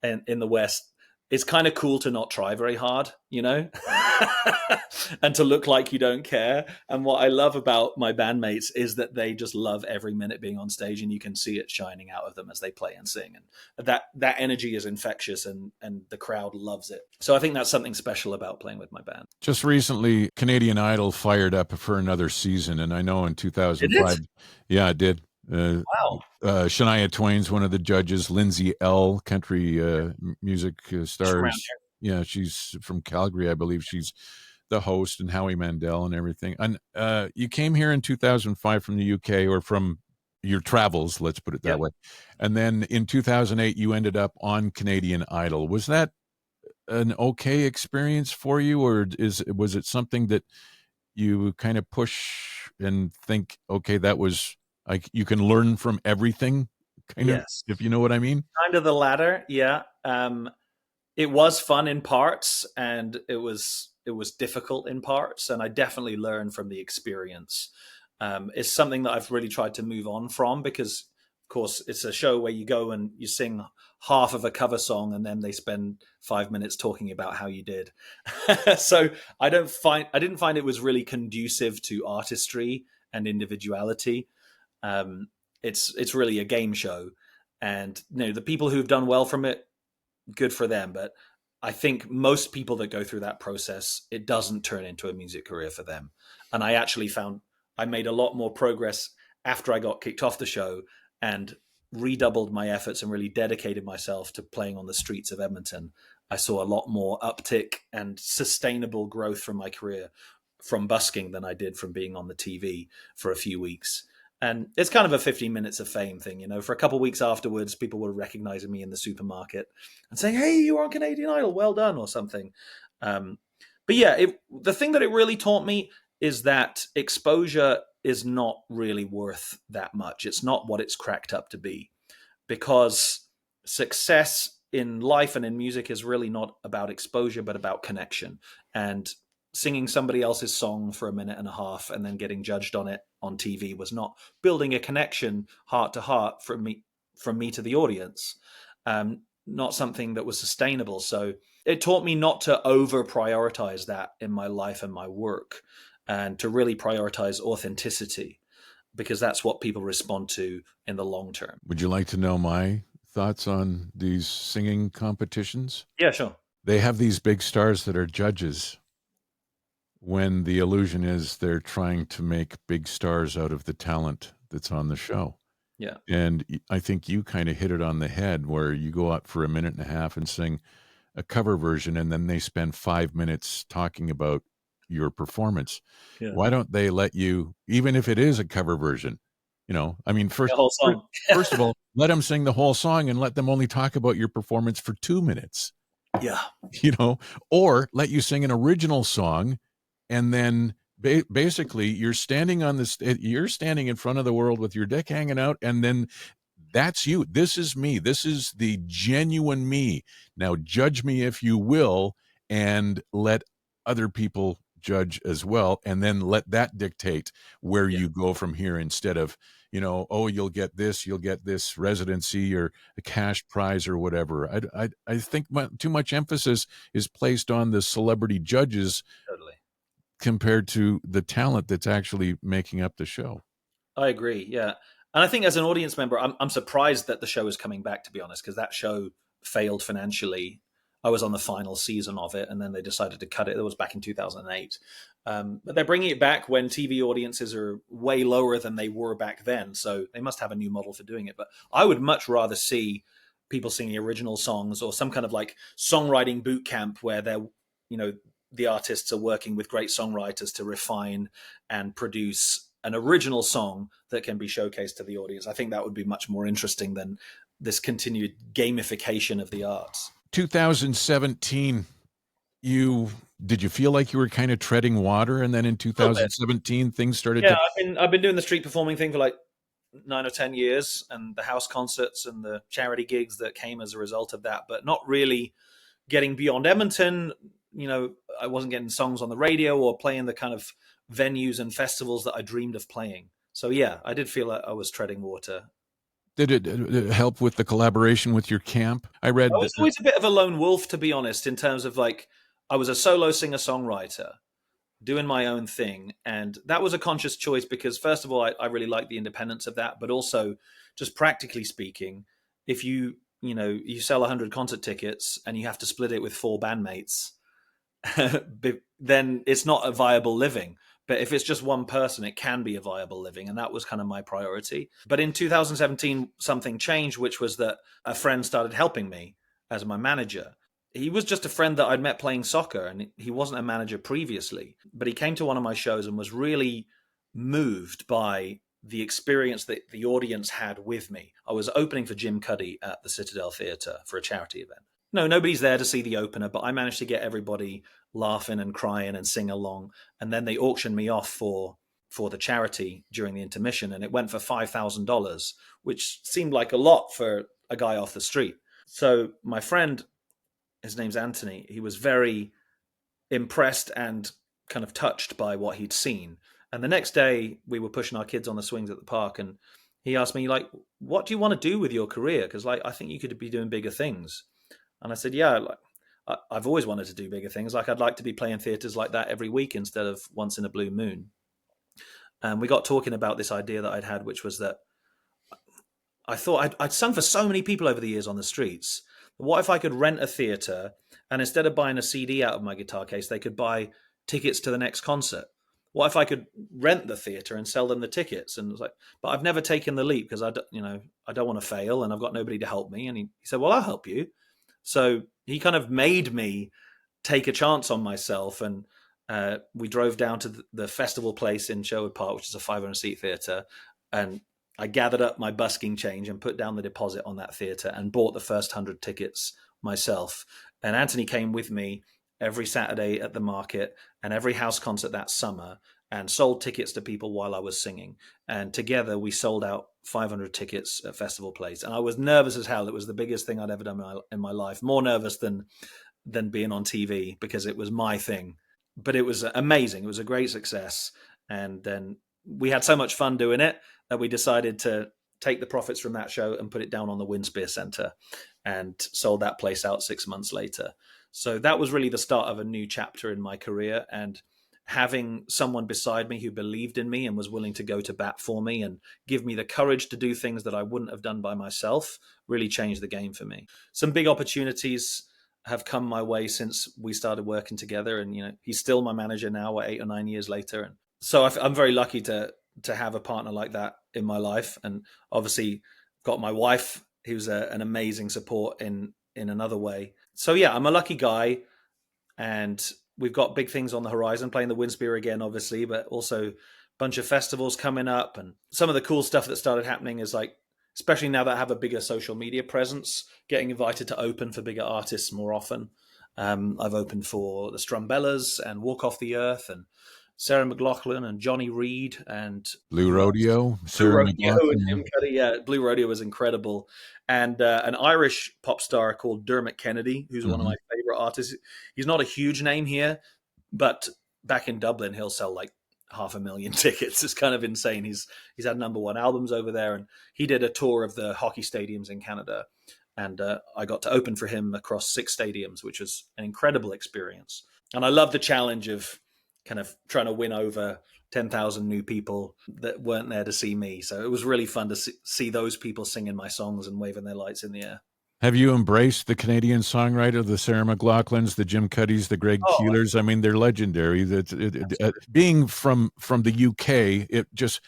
and in the West, it's kind of cool to not try very hard, and to look like you don't care. And what I love about my bandmates is that they just love every minute being on stage, and you can see it shining out of them as they play and sing. And that energy is infectious, and the crowd loves it. So I think that's something special about playing with my band. Just recently, Canadian Idol fired up for another season, and I know in 2005, yeah, it did. Wow. Shania Twain's one of the judges. Lindsay L, country music stars. Yeah, she's from Calgary, I believe. She's the host, and Howie Mandel and everything. And you came here in 2005 from the UK, or from your travels, let's put it that way. And then in 2008, you ended up on Canadian Idol. Was that an okay experience for you, or was it something that you kind of push and think, okay, that was like, you can learn from everything, kind of, if you know what I mean? Kind of the latter, yeah. It was fun in parts, and it was difficult in parts, and I definitely learned from the experience. It's something that I've really tried to move on from, because, of course, it's a show where you go and you sing half of a cover song, and then they spend 5 minutes talking about how you did. So I didn't find it was really conducive to artistry and individuality. It's really a game show, and the people who've done well from it, good for them. But I think most people that go through that process, it doesn't turn into a music career for them. And I actually found I made a lot more progress after I got kicked off the show and redoubled my efforts and really dedicated myself to playing on the streets of Edmonton. I saw a lot more uptick and sustainable growth from my career from busking than I did from being on the TV for a few weeks. And it's kind of a 15 minutes of fame thing, for a couple of weeks afterwards, people were recognizing me in the supermarket and saying, hey, you were on Canadian Idol, well done, or something. But yeah, the thing that it really taught me is that exposure is not really worth that much. It's not what it's cracked up to be, because success in life and in music is really not about exposure, but about connection. And singing somebody else's song for a minute and a half and then getting judged on it on TV was not building a connection heart to heart for from me to the audience, not something that was sustainable. So it taught me not to over prioritize that in my life and my work, and to really prioritize authenticity, because that's what people respond to in the long term. Would you like to know my thoughts on these singing competitions? Yeah, sure. They have these big stars that are judges, when the illusion is they're trying to make big stars out of the talent that's on the show. Yeah. And I think you kind of hit it on the head, where you go out for a minute and a half and sing a cover version, and then they spend 5 minutes talking about your performance. Yeah. Why don't they let you, even if it is a cover version, I mean, The whole song. first of all, let them sing the whole song and let them only talk about your performance for 2 minutes, Yeah. Or let you sing an original song, and then basically you're standing you're standing in front of the world with your dick hanging out, and then that's you. This is me. This is the genuine me. Now judge me if you will, and let other people judge as well, and then let that dictate where you go from here, instead of, you'll get this residency or a cash prize or whatever. I think too much emphasis is placed on the celebrity judges Totally. compared to the talent that's actually making up the show. I agree. Yeah. And I think as an audience member, I'm surprised that the show is coming back, to be honest, because that show failed financially. I was on the final season of it, and then they decided to cut it. It was back in 2008. But they're bringing it back when TV audiences are way lower than they were back then. So they must have a new model for doing it. But I would much rather see people singing original songs, or some kind of like songwriting boot camp where they're, the artists are working with great songwriters to refine and produce an original song that can be showcased to the audience. I think that would be much more interesting than this continued gamification of the arts. 2017, did you feel like you were kind of treading water, and then in 2017 things started to... I've been doing the street performing thing for like 9 or 10 years, and the house concerts and the charity gigs that came as a result of that, but not really getting beyond Edmonton. I wasn't getting songs on the radio or playing the kind of venues and festivals that I dreamed of playing. So yeah, I did feel like I was treading water. Did it help with the collaboration with your camp? I was always a bit of a lone wolf, to be honest, in terms of like, I was a solo singer-songwriter doing my own thing. And that was a conscious choice because, first of all, I really like the independence of that. But also, just practically speaking, if you sell 100 concert tickets and you have to split it with 4 bandmates, then it's not a viable living. But if it's just one person, it can be a viable living. And that was kind of my priority. But in 2017, something changed, which was that a friend started helping me as my manager. He was just a friend that I'd met playing soccer, and he wasn't a manager previously. But he came to one of my shows and was really moved by the experience that the audience had with me. I was opening for Jim Cuddy at the Citadel Theatre for a charity event. No, nobody's there to see the opener, but I managed to get everybody laughing and crying and sing along. And then they auctioned me off for the charity during the intermission, and it went for $5,000, which seemed like a lot for a guy off the street. So my friend, his name's Anthony, he was very impressed and kind of touched by what he'd seen. And the next day we were pushing our kids on the swings at the park, and he asked me, like, what do you want to do with your career? Because like, I think you could be doing bigger things. And I said, yeah, like, I've always wanted to do bigger things. Like, I'd like to be playing theatres like that every week instead of once in a blue moon. And we got talking about this idea that I'd had, which was that I thought I'd sung for so many people over the years on the streets. What if I could rent a theatre, and instead of buying a CD out of my guitar case, they could buy tickets to the next concert? What if I could rent the theatre and sell them the tickets? And it was like, but I've never taken the leap because I don't want to fail, and I've got nobody to help me. And he said, well, I'll help you. So he kind of made me take a chance on myself, and we drove down to the festival place in Sherwood Park, which is a 500-seat theatre, and I gathered up my busking change and put down the deposit on that theatre and bought the first 100 tickets myself. And Anthony came with me every Saturday at the market and every house concert that summer and sold tickets to people while I was singing. And together we sold out 500 tickets at Festival Place. And I was nervous as hell. It was the biggest thing I'd ever done in my life. More nervous than being on TV because it was my thing. But it was amazing. It was a great success. And then we had so much fun doing it that we decided to take the profits from that show and put it down on the Winspear Center, and sold that place out 6 months later. So that was really the start of a new chapter in my career. And having someone beside me who believed in me and was willing to go to bat for me and give me the courage to do things that I wouldn't have done by myself really changed the game for me. Some big opportunities have come my way since we started working together. And, he's still my manager now, 8 or 9 years later. And so I'm very lucky to have a partner like that in my life. And obviously got my wife, who's an amazing support in another way. So yeah, I'm a lucky guy, and we've got big things on the horizon, playing the Winspear again, obviously, but also a bunch of festivals coming up. And some of the cool stuff that started happening is, like, especially now that I have a bigger social media presence, getting invited to open for bigger artists more often. I've opened for the Strumbellas and Walk Off the Earth and Sarah McLachlan and Johnny Reed and Blue Rodeo, Sarah Rodeo and McLachlan. Jim Cuddy. Yeah, Blue Rodeo was incredible. And an Irish pop star called Dermot Kennedy, who's one of my favorite artists. He's not a huge name here, but back in Dublin, he'll sell like 500,000 tickets. It's kind of insane. He's had #1 albums over there, and he did a tour of the hockey stadiums in Canada. And I got to open for him across 6 stadiums, which was an incredible experience. And I love the challenge of kind of trying to win over 10,000 new people that weren't there to see me. So it was really fun to see those people singing my songs and waving their lights in the air. Have you embraced the Canadian songwriter, the Sarah McLachlans, the Jim Cuddys, the Greg Keelers? I mean, they're legendary. Being from the UK, it just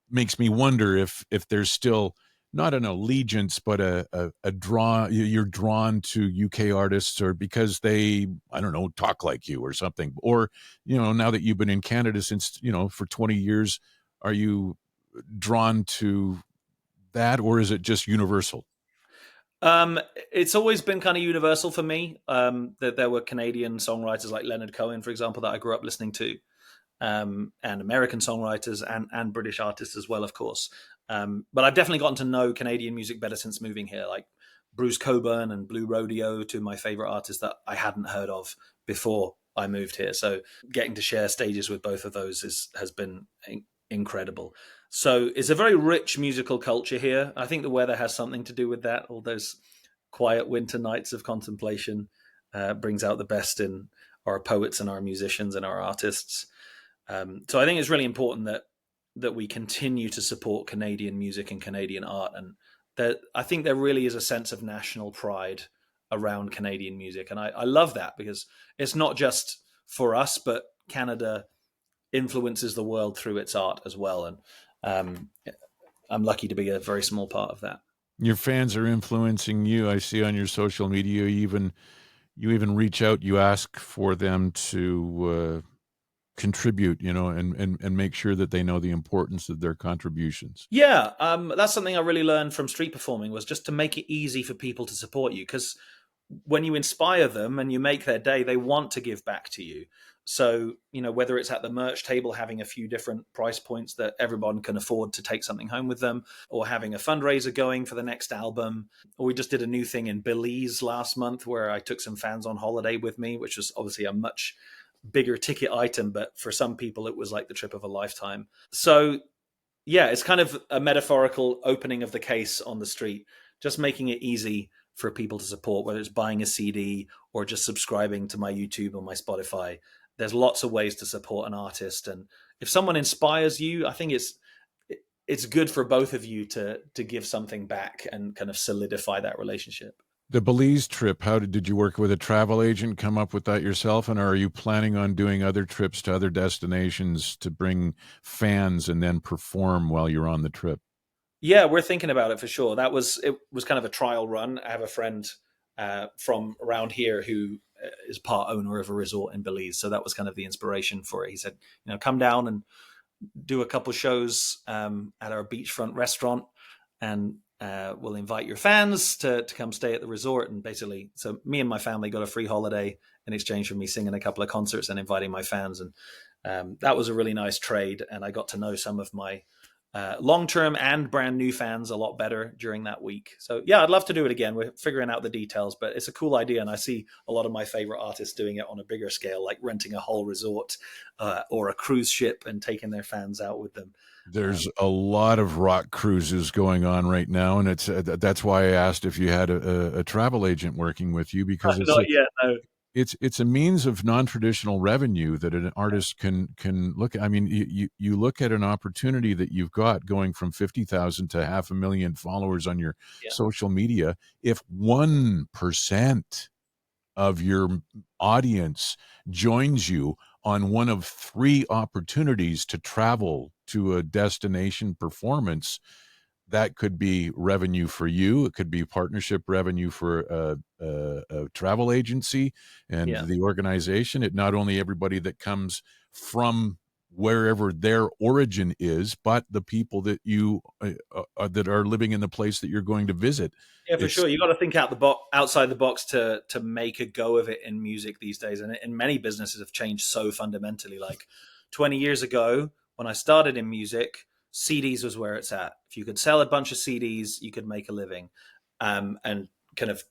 makes me wonder if there's still not an allegiance, but a draw. You're drawn to UK artists, or because they, I don't know, talk like you or something. Or, now that you've been in Canada since, for 20 years, are you drawn to that, or is it just universal? It's always been kind of universal for me. That there were Canadian songwriters like Leonard Cohen, for example, that I grew up listening to, and American songwriters and British artists as well, of course. But I've definitely gotten to know Canadian music better since moving here, like Bruce Cockburn and Blue Rodeo, two of my favorite artists that I hadn't heard of before I moved here. So getting to share stages with both of those has been incredible. So it's a very rich musical culture here. I think the weather has something to do with that. All those quiet winter nights of contemplation brings out the best in our poets and our musicians and our artists. So I think it's really important that we continue to support Canadian music and Canadian art. And that I think there really is a sense of national pride around Canadian music. And I love that, because it's not just for us, but Canada influences the world through its art as well. And I'm lucky to be a very small part of that. Your fans are influencing you. I see on your social media, you even reach out, you ask for them to contribute, and make sure that they know the importance of their contributions. Yeah, that's something I really learned from street performing, was just to make it easy for people to support you, because when you inspire them and you make their day, they want to give back to you. So, whether it's at the merch table, having a few different price points that everyone can afford to take something home with them, or having a fundraiser going for the next album. Or we just did a new thing in Belize last month where I took some fans on holiday with me, which was obviously a much bigger ticket item, but for some people it was like the trip of a lifetime. So yeah, it's kind of a metaphorical opening of the case on the street, just making it easy for people to support, whether it's buying a CD or just subscribing to my YouTube or my Spotify. There's lots of ways to support an artist. And if someone inspires you, I think it's good for both of you to give something back and kind of solidify that relationship. The Belize trip, how did you work with a travel agent, come up with that yourself? And are you planning on doing other trips to other destinations to bring fans and then perform while you're on the trip? Yeah, we're thinking about it for sure. It was kind of a trial run. I have a friend from around here who is part owner of a resort in Belize. So that was kind of the inspiration for it. He said, come down and do a couple shows at our beachfront restaurant, and we'll invite your fans to come stay at the resort. And basically, so me and my family got a free holiday in exchange for me singing a couple of concerts and inviting my fans. And that was a really nice trade. And I got to know some of my long-term and brand new fans a lot better during that week. So yeah, I'd love to do it again. We're figuring out the details, but it's a cool idea. And I see a lot of my favorite artists doing it on a bigger scale, like renting a whole resort or a cruise ship and taking their fans out with them. There's a lot of rock cruises going on right now, and it's that's why I asked if you had a travel agent working with you, because Not yet, no. it's a means of non-traditional revenue that an artist can look at. I mean, you look at an opportunity that you've got going from 50,000 to 500,000 followers on your Yeah. social media. If 1% of your audience joins you on one of 3 opportunities to travel to a destination performance, that could be revenue for you. It could be partnership revenue for a travel agency and Yeah. the organization. It not only everybody that comes from wherever their origin is, but the people that you that are living in the place that you're going to visit. Yeah, for It's sure. You got to think outside the box to make a go of it in music these days, and many businesses have changed so fundamentally. Like 20 years ago, when I started in music, CDs was where it's at. If you could sell a bunch of CDs, you could make a living, and kind of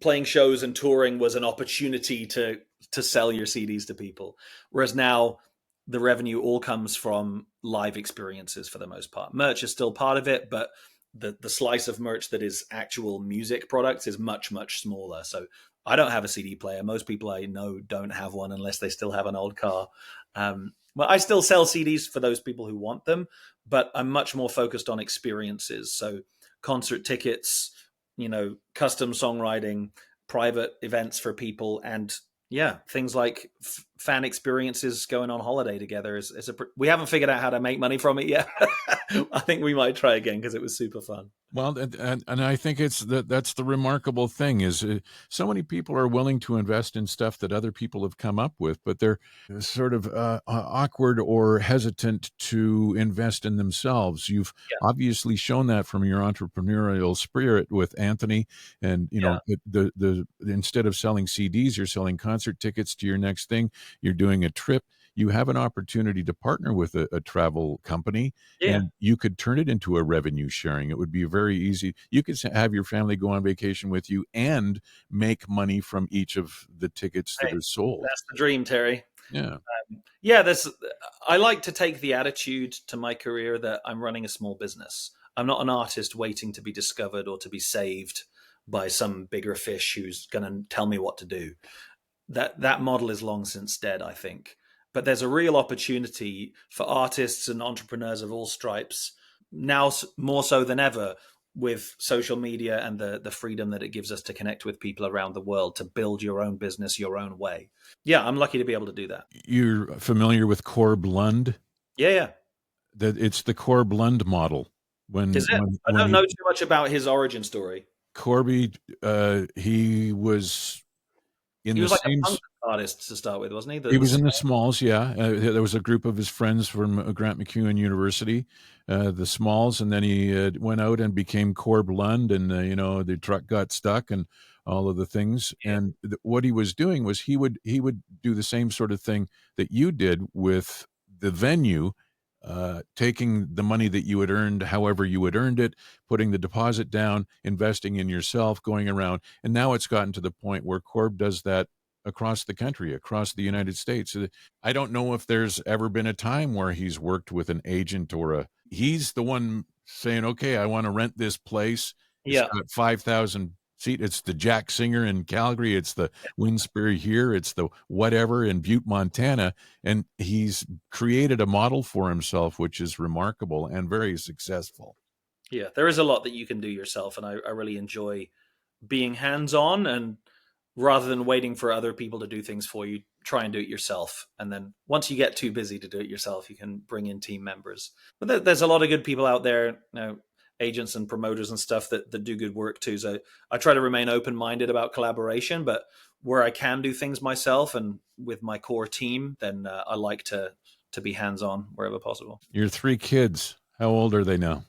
playing shows and touring was an opportunity to sell your CDs to people. Whereas now, the revenue all comes from live experiences for the most part. Merch is still part of it, but the slice of merch that is actual music products is much smaller. So I don't have a CD player. Most people I know don't have one unless they still have an old car. Well, I still sell CDs for those people who want them, but I'm much more focused on experiences. So concert tickets, custom songwriting, private events for people, and yeah, things like fan experiences, going on holiday together we haven't figured out how to make money from it yet. I think we might try again because it was super fun. Well, and I think that's the remarkable thing is so many people are willing to invest in stuff that other people have come up with, but they're sort of awkward or hesitant to invest in themselves. You've Yeah, obviously shown that from your entrepreneurial spirit with Anthony, and yeah, the instead of selling CDs, you're selling concert tickets to your next thing. You're doing a trip. You have an opportunity to partner with a travel company, yeah. and you could turn it into a revenue sharing. It would be very easy. You could have your family go on vacation with you and make money from each of the tickets that Hey, are sold. that's the dream, Terry. Yeah. Yeah, I like to take the attitude to my career that I'm running a small business. I'm not an artist waiting to be discovered or to be saved by some bigger fish who's going to tell me what to do. That model is long since dead, I think. But there's a real opportunity for artists and entrepreneurs of all stripes now, more so than ever, with social media and the freedom that it gives us to connect with people around the world, to build your own business your own way. Yeah, I'm lucky to be able to do that. You're familiar with Corb Lund? Yeah. That it's the Corb Lund model. Is it? I When don't know too much about his origin story. Corby, he was in He the was like a same. punk artist to start with, wasn't he? He was in the Smalls, yeah. There was a group of his friends from Grant MacEwan University, the Smalls, and then he went out and became Corb Lund, and the truck got stuck and all of the things. And what he was doing was he would do the same sort of thing that you did with the venue, taking the money that you had earned, however you had earned it, putting the deposit down, investing in yourself, going around, and now it's gotten to the point where Corb does that across the country, across the United States. I don't know if there's ever been a time where he's worked with an agent he's the one saying, okay, I want to rent this place. It's Yeah. got 5,000 seat. It's the Jack Singer in Calgary. It's the Winsbury here. It's the whatever in Butte, Montana. And he's created a model for himself, which is remarkable and very successful. Yeah, there is a lot that you can do yourself, and I really enjoy being hands-on, and rather than waiting for other people to do things for you, try and do it yourself. And then once you get too busy to do it yourself, you can bring in team members. But there's a lot of good people out there, agents and promoters and stuff that do good work too. So I try to remain open-minded about collaboration, but where I can do things myself and with my core team, then I like to be hands-on wherever possible. Your 3 kids, how old are they now?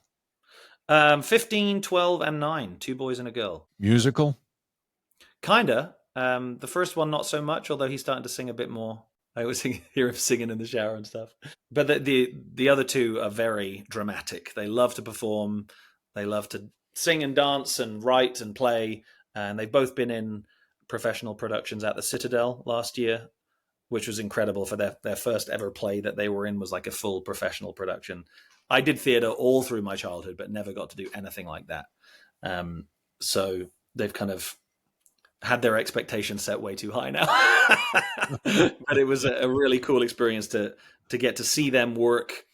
15, 12, and 9. 2 boys and a girl. Musical? Kinda. The first one, not so much, although he's starting to sing a bit more. I always hear him singing in the shower and stuff. But the other two are very dramatic. They love to perform. They love to sing and dance and write and play. And they've both been in professional productions at the Citadel last year, which was incredible for their first ever play that they were in was like a full professional production. I did theatre all through my childhood, but never got to do anything like that. So they've kind of had their expectations set way too high now. But it was a really cool experience to get to see them work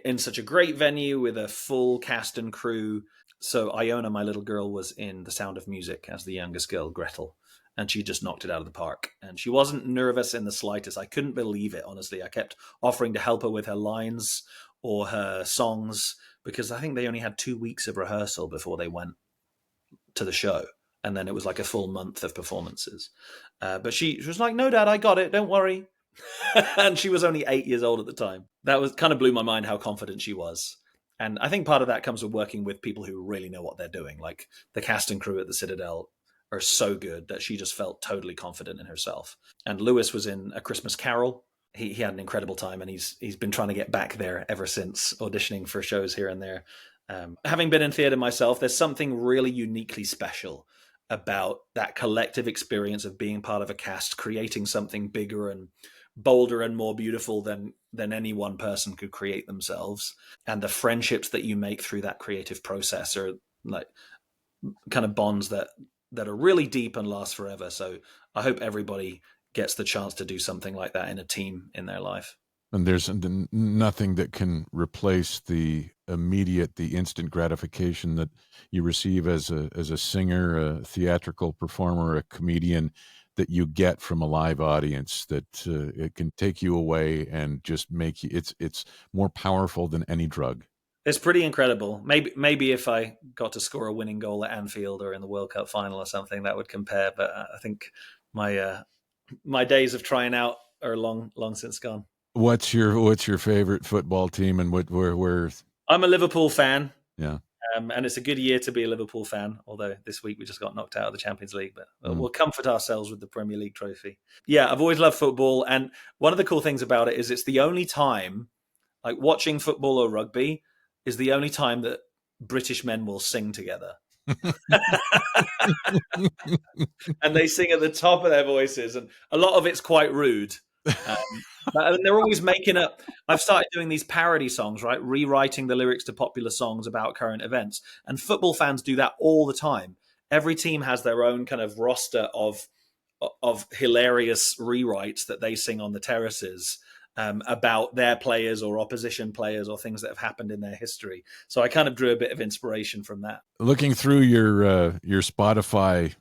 in such a great venue with a full cast and crew. So Iona, my little girl, was in The Sound of Music as the youngest girl, Gretel, and she just knocked it out of the park. And she wasn't nervous in the slightest. I couldn't believe it, honestly. I kept offering to help her with her lines or her songs because I think they only had 2 weeks of rehearsal before they went to the show. And then it was like a full month of performances. But she was like, no, Dad, I got it. Don't worry. And she was only 8 years old at the time. That was kind of blew my mind how confident she was. And I think part of that comes with working with people who really know what they're doing. Like the cast and crew at the Citadel are so good that she just felt totally confident in herself. And Lewis was in A Christmas Carol. He had an incredible time, and he's been trying to get back there ever since, auditioning for shows here and there. Having been in theatre myself, there's something really uniquely special about that collective experience of being part of a cast, creating something bigger and bolder and more beautiful than any one person could create themselves. And the friendships that you make through that creative process are like kind of bonds that are really deep and last forever. So I hope everybody gets the chance to do something like that in a team in their life. And there's nothing that can replace the instant gratification that you receive as a singer, a theatrical performer, a comedian, that you get from a live audience. That it can take you away and just make you. It's more powerful than any drug. It's pretty incredible. Maybe if I got to score a winning goal at Anfield or in the World Cup final or something, that would compare. But I think my days of trying out are long since gone. What's your favorite football team, and where? I'm a Liverpool fan. Yeah. And it's a good year to be a Liverpool fan, although this week we just got knocked out of the Champions League, but we'll comfort ourselves with the Premier League trophy. Yeah, I've always loved football. And one of the cool things about it is it's the only time, like watching football or rugby, is the only time that British men will sing together. And they sing at the top of their voices, and a lot of it's quite rude. But they're always making up. I've started doing these parody songs, right? Rewriting the lyrics to popular songs about current events. And football fans do that all the time. Every team has their own kind of roster of hilarious rewrites that they sing on the terraces about their players or opposition players or things that have happened in their history. So I kind of drew a bit of inspiration from that. Looking through your Spotify,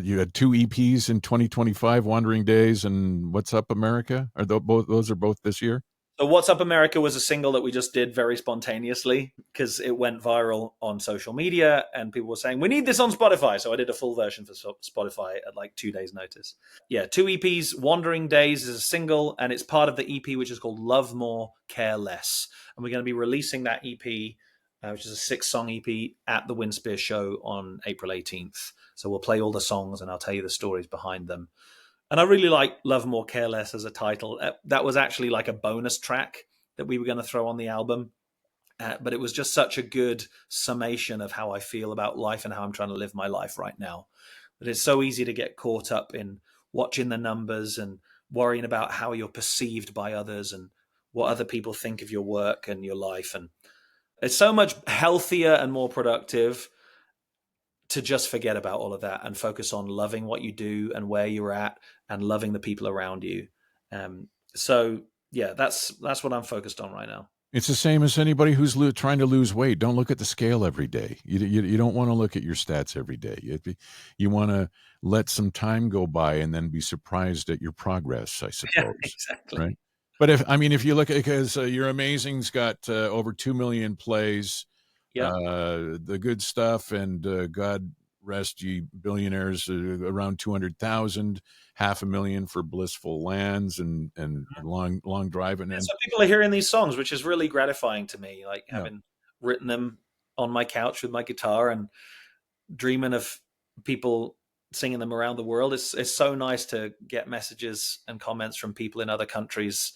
you had 2 EPs in 2025, Wandering Days and What's Up America? Are those are both this year? So What's Up America was a single that we just did very spontaneously because it went viral on social media and people were saying, we need this on Spotify. So I did a full version for Spotify at like 2 days notice. Yeah, 2 EPs. Wandering Days is a single and it's part of the EP, which is called Love More, Care Less. And we're going to be releasing that EP, which is a 6-song EP, at the Winspear show on April 18th. So we'll play all the songs and I'll tell you the stories behind them. And I really like Love More, Care Less as a title. That was actually like a bonus track that we were going to throw on the album. But it was just such a good summation of how I feel about life and how I'm trying to live my life right now. That it's so easy to get caught up in watching the numbers and worrying about how you're perceived by others and what other people think of your work and your life. And it's so much healthier and more productive to just forget about all of that and focus on loving what you do and where you're at and loving the people around you. So yeah, that's what I'm focused on right now. It's the same as anybody who's trying to lose weight. Don't look at the scale every day. You don't want to look at your stats every day. You want to let some time go by and then be surprised at your progress, I suppose. Yeah, exactly. Right. But if you look at, because You're Amazing's got over 2 million plays. Yeah. The Good Stuff and God Rest Ye Billionaires, around 200,000, 500,000 for Blissful Lands and Long Drive. And so people are hearing these songs, which is really gratifying to me, like having written them on my couch with my guitar and dreaming of people singing them around the world. It's so nice to get messages and comments from people in other countries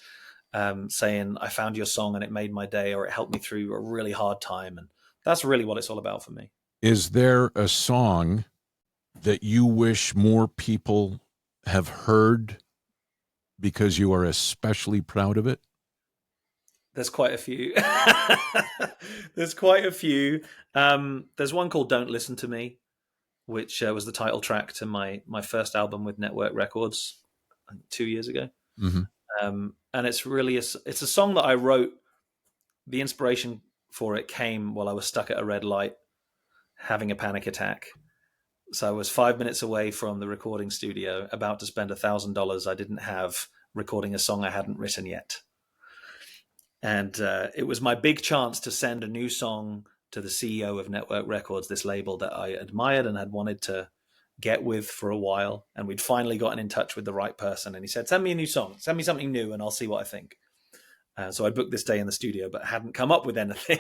saying, I found your song and it made my day, or it helped me through a really hard time. And that's really what it's all about for me. Is there a song that you wish more people have heard because you are especially proud of it? There's quite a few. There's quite a few. There's one called Don't Listen to Me, which was the title track to my first album with Network Records 2 years ago. Mm-hmm. And it's really it's a song that I wrote. The inspiration for it came while I was stuck at a red light having a panic attack. So I was 5 minutes away from the recording studio, about to spend $1,000 I didn't have, recording a song I hadn't written yet. And it was my big chance to send a new song to the CEO of Network Records, this label that I admired and had wanted to get with for a while. And we'd finally gotten in touch with the right person. And he said, send me a new song, send me something new, and I'll see what I think. So I booked this day in the studio, but hadn't come up with anything.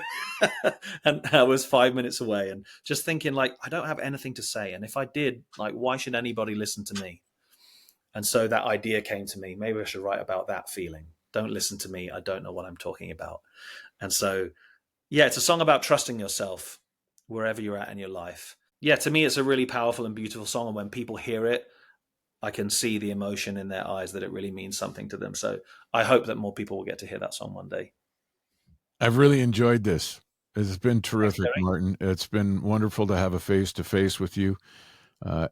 And I was 5 minutes away and just thinking, like, I don't have anything to say. And if I did, like, why should anybody listen to me? And so that idea came to me. Maybe I should write about that feeling. Don't listen to me. I don't know what I'm talking about. And so, yeah, it's a song about trusting yourself wherever you're at in your life. Yeah, to me, it's a really powerful and beautiful song. And when people hear it, I can see the emotion in their eyes that it really means something to them. So I hope that more people will get to hear that song one day. I've really enjoyed this. It's been terrific, Thanks, Martin. It's been wonderful to have a face-to-face with you.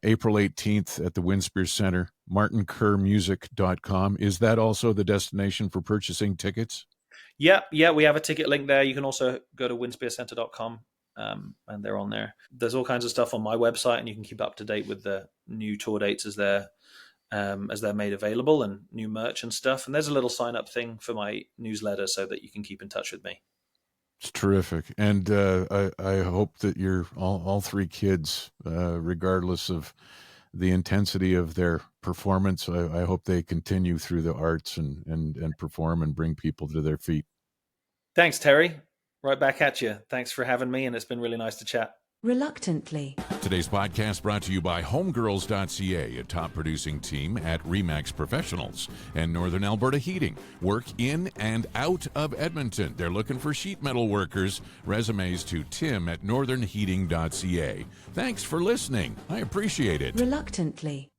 April 18th at the Winspear Center, martinkerrmusic.com. Is that also the destination for purchasing tickets? Yeah, we have a ticket link there. You can also go to winspearcenter.com. And they're on there. There's all kinds of stuff on my website, and you can keep up to date with the new tour dates as they're made available, and new merch and stuff. And there's a little sign up thing for my newsletter so that you can keep in touch with me. It's terrific. And I hope that your all three kids, regardless of the intensity of their performance, I hope they continue through the arts and perform and bring people to their feet. Thanks, Terry. Right back at you. Thanks for having me, and it's been really nice to chat. Reluctantly. Today's podcast brought to you by Homegirls.ca, a top producing team at Remax Professionals, and Northern Alberta Heating. Work in and out of Edmonton. They're looking for sheet metal workers. Resumes to tim@northernheating.ca. Thanks for listening. I appreciate it. Reluctantly.